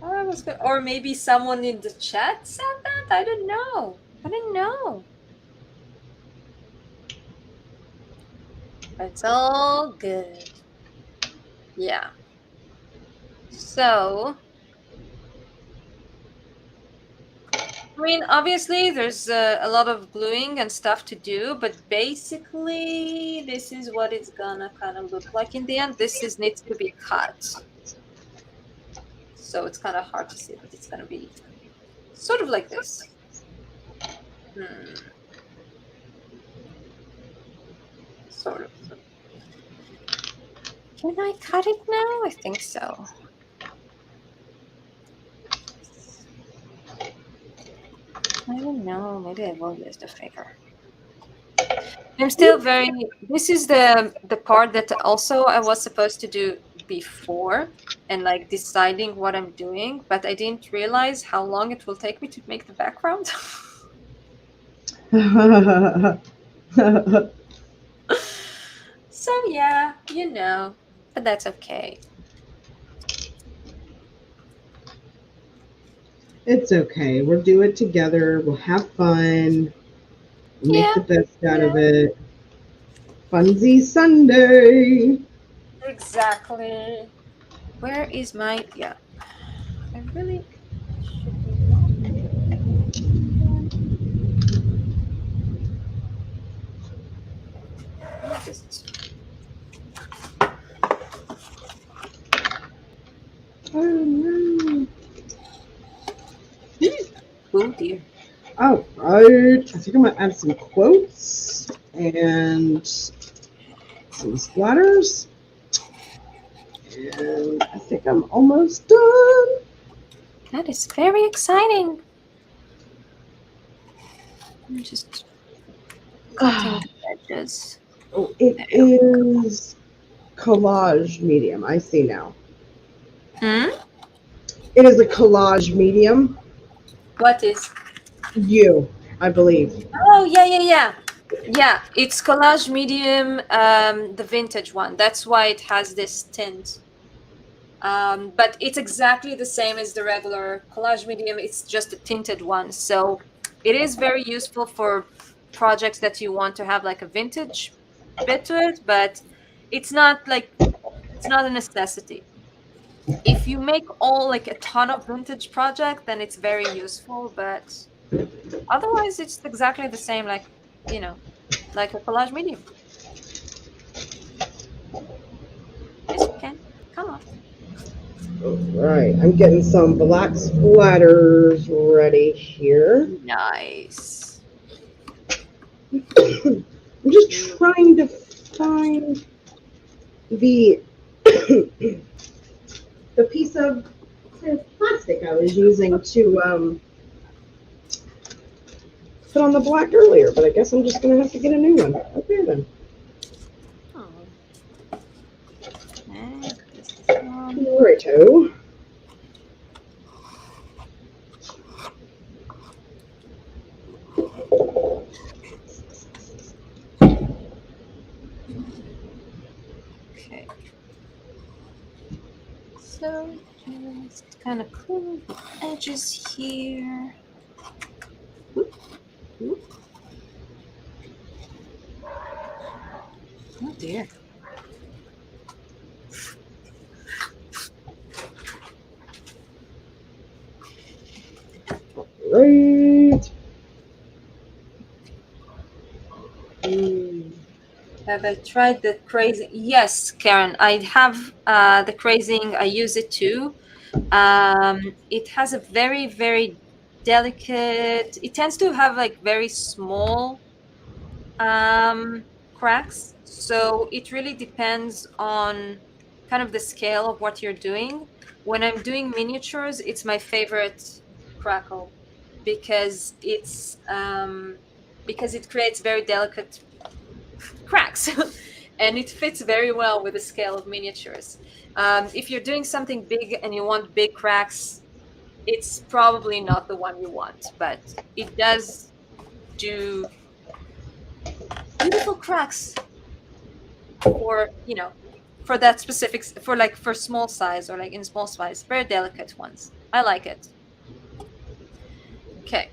I was good. Or maybe someone in the chat said that. I don't know. I didn't know. It's all good. Yeah. So, I mean, obviously, there's a lot of gluing and stuff to do, but basically, this is what it's gonna kind of look like in the end. Needs to be cut, so it's kind of hard to see, but it's gonna be sort of like this. Hmm, sort of. Can I cut it now? I think so. I don't know. Maybe I will use the favor. I'm still very. This is the part that also I was supposed to do before, and like deciding what I'm doing, but I didn't realize how long it will take me to make the background. So yeah, but that's okay. It's okay. We'll do it together. We'll have fun. We'll make Yeah, the best out yeah, of it. Funsy Sunday. exactly. Where is my? Yeah, I really should not be doing that. Let me just. Oh no. Oh dear. All right. I think I'm gonna add some quotes and some splatters. And I think I'm almost done. That is very exciting. I'm just cutting Ah, the edges. oh, it There. is collage medium. I see now. Hmm? It is a collage medium. What is? You, I believe. Oh, yeah, yeah, yeah. Yeah, it's collage medium, the vintage one. That's why it has this tint. But it's exactly the same as the regular collage medium. It's just a tinted one. So it is very useful for projects that you want to have like a vintage bit to it, but it's not like it's not a necessity. If you make all like a ton of vintage project, then it's very useful, but otherwise it's exactly the same, like, you know, like a collage medium. Yes, you can. Come on. All right, I'm getting some black splatters ready here. Nice. I'm just trying to find the the piece of plastic I was using to put on the black earlier, but I guess I'm just gonna have to get a new one. Okay then. Oh. Okay, this is one. Righto. Okay. So just kind of clean the edges here. Whoop, whoop. Oh dear. Right. Have I tried the crazing? Yes, Karen, I have the crazing. I use it too. It has a very, very delicate, it tends to have like very small cracks. So it really depends on kind of the scale of what you're doing. When I'm doing miniatures, it's my favorite crackle because because it creates very delicate cracks and it fits very well with the scale of miniatures. If you're doing something big and you want big cracks, it's probably not the one you want, but it does do beautiful cracks for, you know, for that specific, for like for small size or like in small size, very delicate ones. I like it. Okay.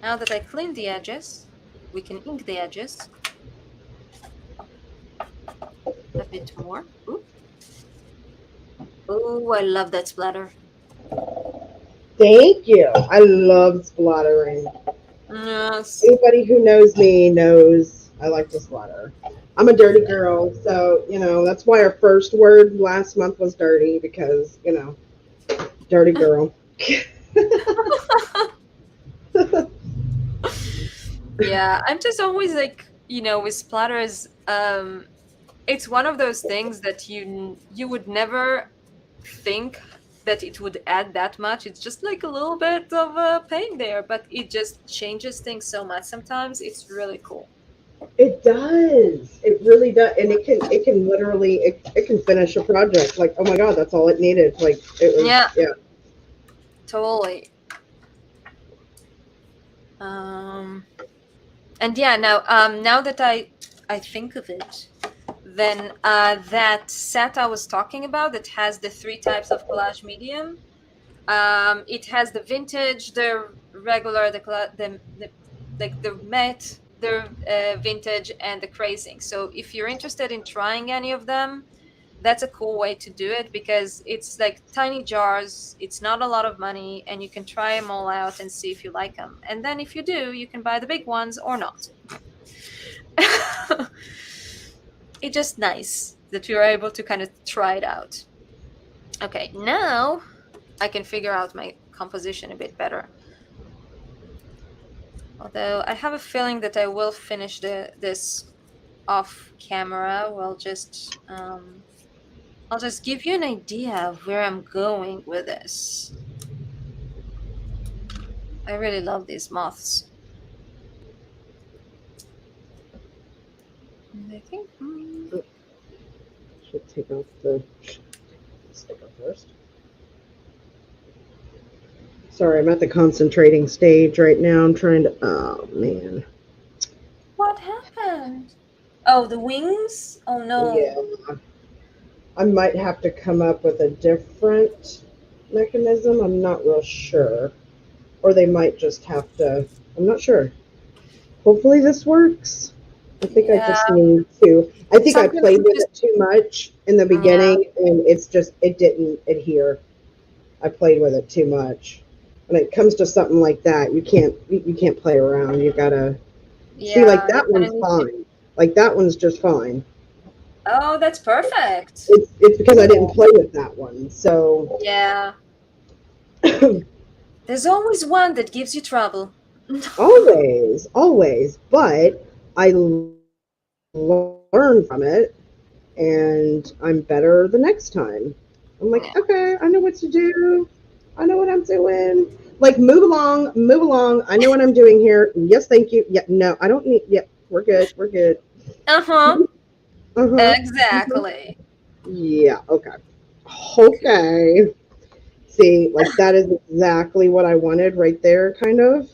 Now that I cleaned the edges, we can ink the edges a bit more. Ooh. Oh, I love that splatter. Thank you. I love splattering. Yes. Anybody who knows me knows I like to splatter. I'm a dirty girl, so you know that's why our first word last month was dirty because you know, dirty girl. Yeah, I'm just always like, you know, with splatters, it's one of those things that you would never think that it would add that much. It's just like a little bit of a pain there, but it just changes things so much sometimes. It's really cool. It does. It really does, and it can literally it can finish a project. Like oh my god, that's all it needed. Like it was Yeah, yeah. totally. Um, and yeah, now that I think of it, then that set I was talking about that has the three types of collage medium. It has the vintage, the regular, the like the matte, the vintage, and the crazing. So if you're interested in trying any of them, that's a cool way to do it because it's like tiny jars. It's not a lot of money, and you can try them all out and see if you like them. And then if you do, you can buy the big ones or not. It's just nice that you're able to kind of try it out. Okay, now I can figure out my composition a bit better. Although I have a feeling that I will finish this off camera. I'll just give you an idea of where I'm going with this. I really love these moths. And I think Should take off the sticker first. Sorry, I'm at the concentrating stage right now. I'm trying to. Oh man. what happened? Oh, the wings? Oh no. Yeah. I might have to come up with a different mechanism. I'm not real sure. Or they might just have to. I'm not sure. Hopefully this works. I think I Yeah, just need to. I think I sometimes played you with just it too much in the yeah. beginning, and it didn't adhere. I played with it too much. When it comes to something like that, you can't play around. You gotta see, like Yeah, you that kind of one's need to. fine. Like that one's just fine. Oh, that's perfect. It's because I didn't play with that one. So Yeah, there's always one that gives you trouble. always, always. But I learn from it, and I'm better the next time. I'm like, Yeah. okay, I know what to do. I know what I'm doing. Like, move along, move along. I know what I'm doing here. Yes, thank you. Yeah, no, I don't need. Yeah, we're good. We're good. Uh-huh. Uh huh. Exactly. Yeah. Okay. Okay. See, like that is exactly what I wanted right there. Kind of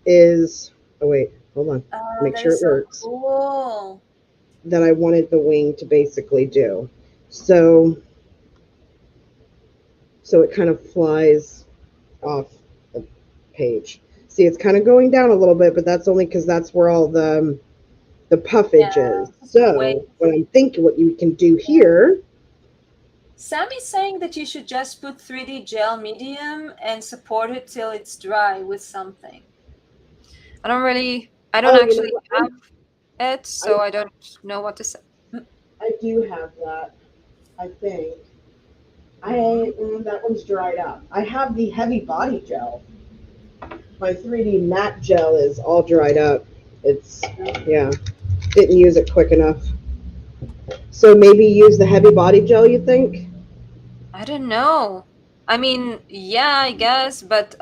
is. Oh wait, hold on. Oh, Make that sure is it so works. cool. That I wanted the wing to basically do. So so it kind of flies off the page. See, it's kind of going down a little bit, but that's only because that's where all the Yeah, puffage is. just wait. So what I'm thinking, what you can do here, Sammy's saying that you should just put 3D gel medium and support it till it's dry with something. I don't oh, you know actually what? have it, I so I don't know what to say. I do have that. I think that one's dried up. I have the heavy body gel. My 3D matte gel is all dried up. It's yeah, didn't use it quick enough. So maybe use the heavy body gel. You think? I don't know. I mean, yeah, I guess, but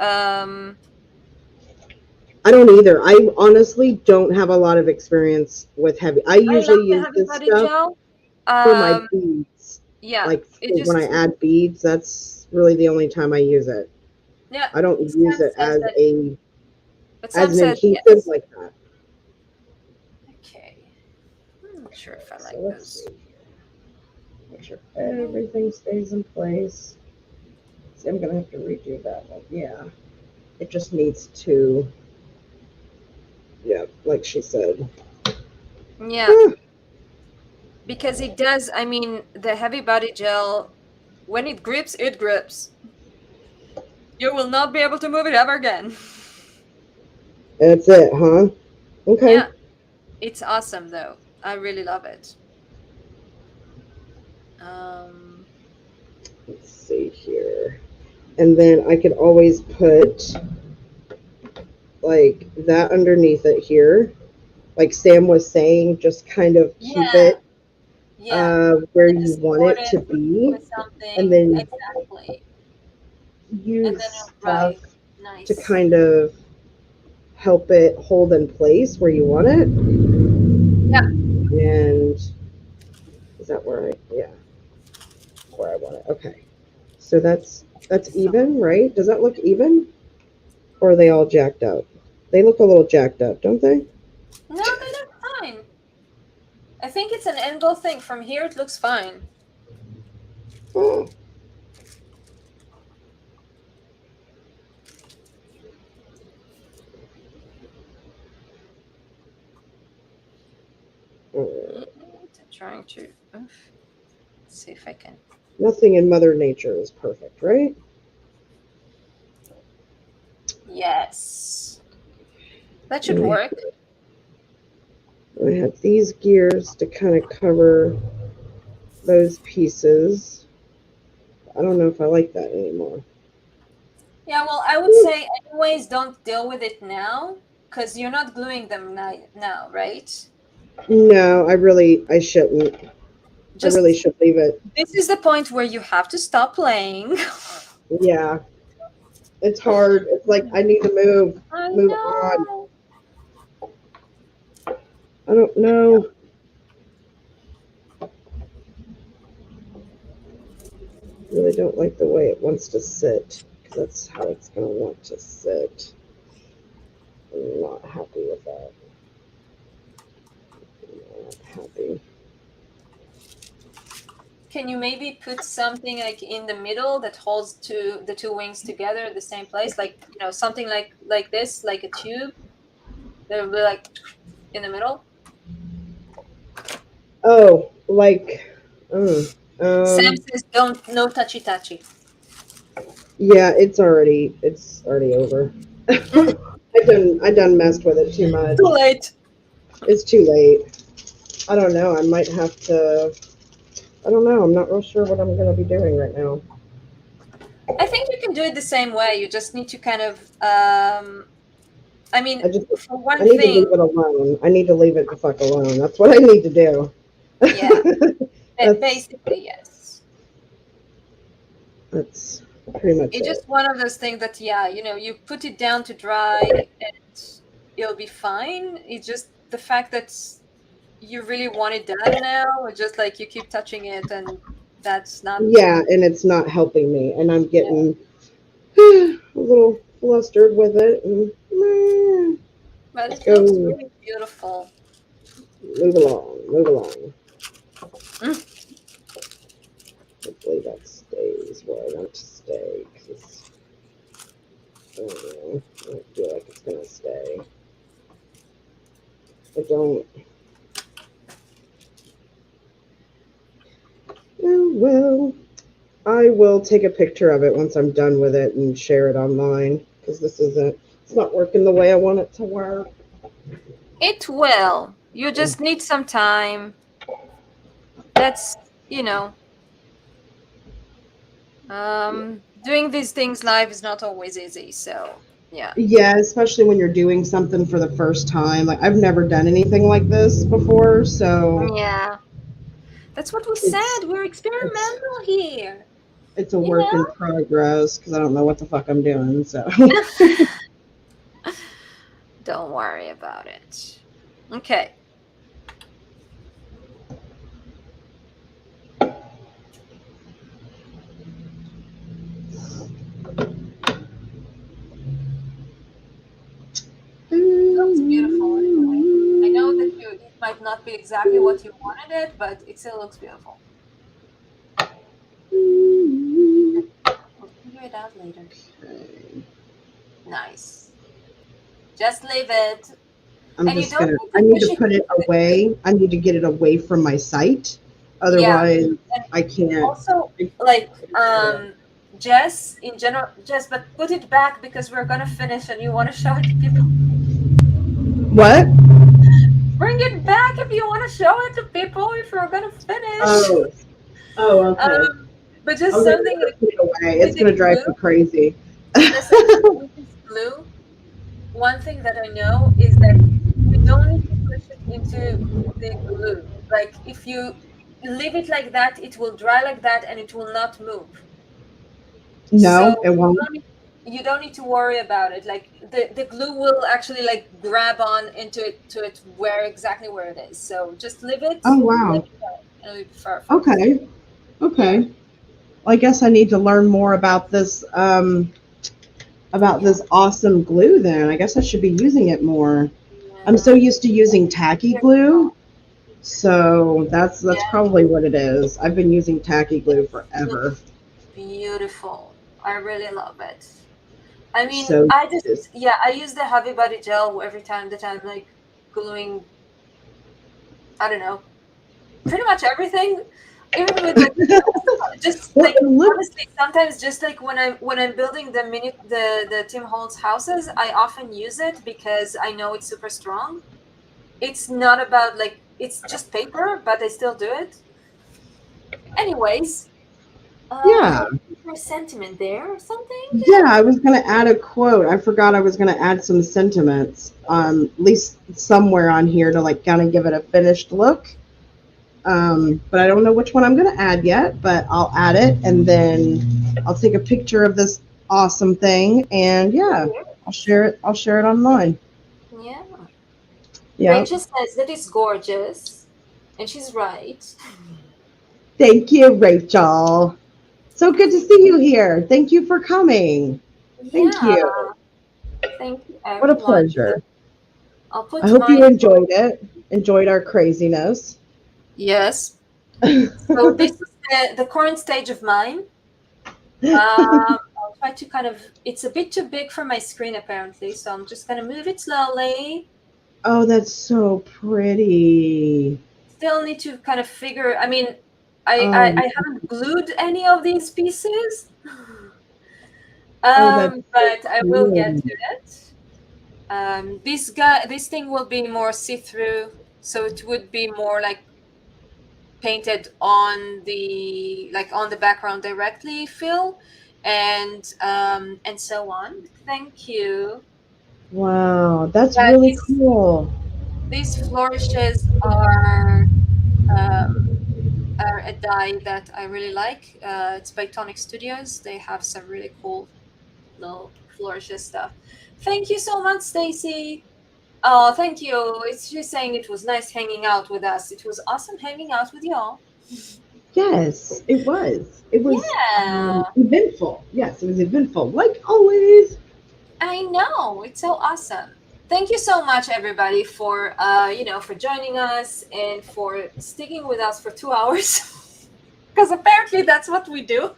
I don't either. I honestly don't have a lot of experience with heavy. I I love usually the use Heavy this Body stuff gel. for my Um, beads. yeah, Like it when I just add beads, that's really the only time I use it. yeah. I don't use Sam it says that, but as Sam an said adhesive yes. like that. Okay, I'm not sure if I So like let's those. see. Make sure everything stays in place. See, I'm gonna have to redo that one. Yeah, it just needs to. Yeah, like she said. Yeah, Ah, because it does. I mean, the Heavy Body gel, when it grips, it grips. You will not be able to move it ever again. that's it, huh? Okay. Yeah, it's awesome though. I really love it. Um, Let's see here. And then I could always put like that underneath it here. Like Sam was saying, just kind of keep yeah, it yeah. where And then you just want support it it to be, with and something. then Exactly. And then use right. stuff to Nice. kind of help it hold in place where you want it. Yeah. And is that where yeah, where I want it. Okay. So that's So even, right? Does that look even? Or are they all jacked up? They look a little jacked up, don't they? no, they look fine. I think it's an angle thing. From here, it looks fine. Oh. Mm, I'm trying to see if I can. Nothing in Mother Nature is perfect, right? Yes, that should And work. I have these gears to kind of cover those pieces. I don't know if I like that anymore. Yeah, well, I would say, anyways, don't deal with it now because you're not gluing them now, right? No, I shouldn't. I really Just should leave it. this is the point where you have to stop playing. Yeah, it's hard. It's like I need to I move on. know. I don't know. Really don't like the way it wants to sit because that's how it's going to want to sit. I'm not happy with that. I'm not happy. Can you maybe put something like in the middle that holds the two wings together at the same place, like something like this, like a tube that will be like in the middle? Oh, like, Sam says don't no touchy touchy. yeah, it's already over. I done messed with it too much. Too late. It's too late. I don't know. I might have to. I don't know. I'm not real sure what I'm gonna be doing right now. I think you can do it the same way. You just need to kind of I mean, I just for I one need to thing, leave it alone. I need to leave it the fuck alone. That's what I need to do. yeah, that's basically yes. that's pretty much It's it. just one of those things that, yeah, you put it down to dry and it'll be fine. It's just the fact that you really want it done now, or just like you keep touching it and that's not, Yeah, and it's not helping me, and I'm yeah. getting a little flustered with it. And But let's it looks go really beautiful. move along, move along. Mm. Hopefully that stays where I want it to stay. 'Cause I don't know. I don't feel like it's gonna stay. I don't. Oh well. I will take a picture of it once I'm done with it and share it online because it's not working the way I want it to work. It will. You just need some time. That's, you know, doing these things live is not always easy. So, yeah. Yeah, especially when you're doing something for the first time. Like I've never done anything like this before, so Yeah. That's what we said. it's We're it's experimental here. it's a You work in progress because I don't know what the fuck I'm doing. So know? Don't worry about it. Okay. Looks beautiful anyway. I know that it might not be exactly what you wanted it, but it still looks beautiful. We'll figure it out later. Nice. Just leave it. I'm And you just don't gonna. need I to need push to it put it into the away. I need to get it away from my site. yeah. Otherwise, And I can't. also like Jess in general, Jess, but put it back because we're gonna finish and you wanna show it to people. What? Bring it back if you wanna show it to people if you're gonna finish. Oh. Oh, okay. But I just was like, something I'm gonna like put it away. with It's the gonna drive glue. me crazy. Listen, with this glue, one thing that I know is that you don't need to push it into the glue. Like if you leave it like that, it will dry like that and it will not move. So No, it won't. you don't need to worry about it. Like the glue will actually like grab on into it to it where exactly where it is. So just leave it, Oh let wow. it go, and it'll be perfect. Okay. Yeah. Okay. Well, I guess I need to learn more about Yeah. this awesome glue. Then I guess I should be using it more. I'm so Yeah. used to using tacky Here we glue, go. so that's Yeah. probably what it is. I've been using tacky It glue looks forever. beautiful. I really love it. I mean, So I just, just yeah, I use the Heavy Body Gel every time that I'm like gluing, I don't know, pretty much everything. Even with like just well, like it look. honestly, sometimes just like when I'm building the Tim Holtz houses, I often use it because I know it's super strong. It's not about like it's just paper, but I still do it. Anyways, Yeah. what was your sentiment there or something? Yeah, I was going to add a quote. I forgot I was going to add some sentiments, at least somewhere on here to like kind of give it a finished look. But I don't know which one I'm going to add yet, but I'll add it and then I'll take a picture of this awesome thing and yeah, Yeah. I'll share it. I'll share it online. Yeah. Yeah. Rachel says that is gorgeous, and she's right. Thank you, Rachel. So good to see you here. Thank you for coming. Thank Yeah. you. Thank you, What a everyone. pleasure. I'll I put hope you mine. enjoyed it. Enjoyed our craziness. Yes. So this is the current stage of mine. I'll try to kind of. It's a bit too big for my screen apparently, so I'm just gonna move it slowly. Oh, that's so pretty. still need to kind of figure. I mean, Um, I haven't glued any of these pieces, oh, that's so but I will get cool. to it. This thing will be more see-through, so it would be more like painted on the background directly, Phil, and so on. Thank you. Wow, that's Yeah, really cool. these flourishes um, are a dye that I really like. It's by Tonic Studios. They have some really cool little flourishes stuff. Thank you so much, Stacy. Oh, thank you. It's just saying it was nice hanging out with us. It was awesome hanging out with y'all. Yes, it was. It was Yeah, eventful. Yes, it was eventful, like always. I know. It's so awesome. Thank you so much, everybody, for for joining us and for sticking with us for 2 hours. Because apparently that's what we do.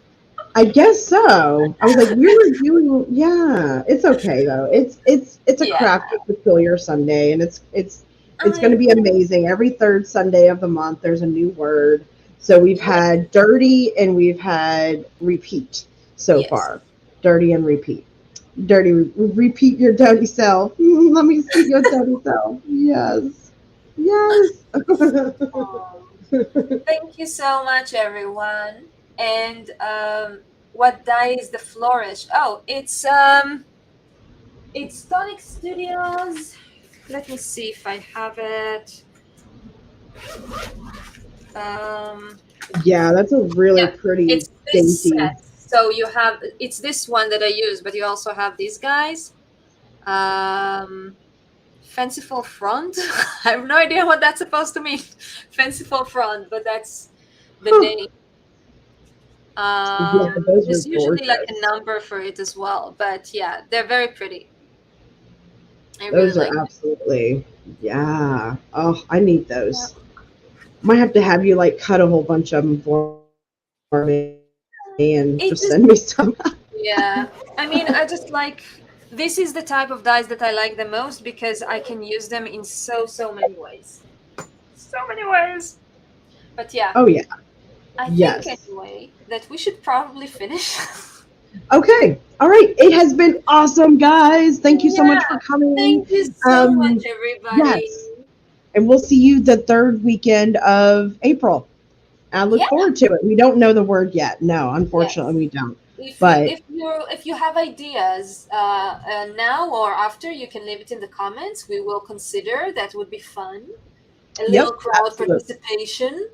I guess so. I was like, we were doing, yeah. It's okay though. It's a Yeah, crafty peculiar Sunday, and it's going I to be amazing. Every third Sunday of the month, there's a new word. So we've yeah, had dirty and we've had repeat so yes. far. Dirty and repeat. Dirty, repeat your dirty self. Let me see your dirty self. Yes, yes. Um, Thank you so much, everyone. And what dye is the flourish? Oh, it's Tonic Studios. Let me see if I have it. Um, Yeah, that's a really yeah, pretty it's this dainty. set. So it's this one that I use, but you also have these guys. Um, Fanciful Front. I have no idea what that's supposed to mean. Fanciful Front, but that's the Huh. name. Yeah, those are There's usually like a gorgeous. number for it as well, but yeah, they're very pretty. I really Those are like them. absolutely, yeah. Oh, I need Yeah. those. Might have to have you like cut a whole bunch of them for me and just send me some. It just Yeah. I mean, I just like this is the type of dyes that I like the most because I can use them in so many ways. So many ways. But yeah, Oh yeah, I think yes. anyway that we should probably finish. Okay, all right. It has been awesome, guys. Thank you so much Yeah. for coming. Thank you so much, everybody. Yes, and we'll see you the third weekend of April. I look Yeah. forward to it. We don't know the word yet. No, unfortunately, Yes. we don't. If you But if you have ideas now or after, you can leave it in the comments. We will consider. That would be fun. A little yep, crowd absolutely. participation.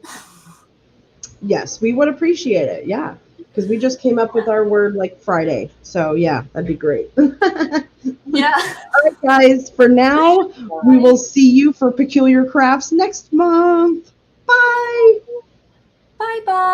Yes, we would appreciate it. Yeah, because we just came up with our word like Friday. So yeah, that'd be great. All Yeah. right, guys. For now, we Bye. will see you for Peculiar Crafts next month. Bye. Bye bye.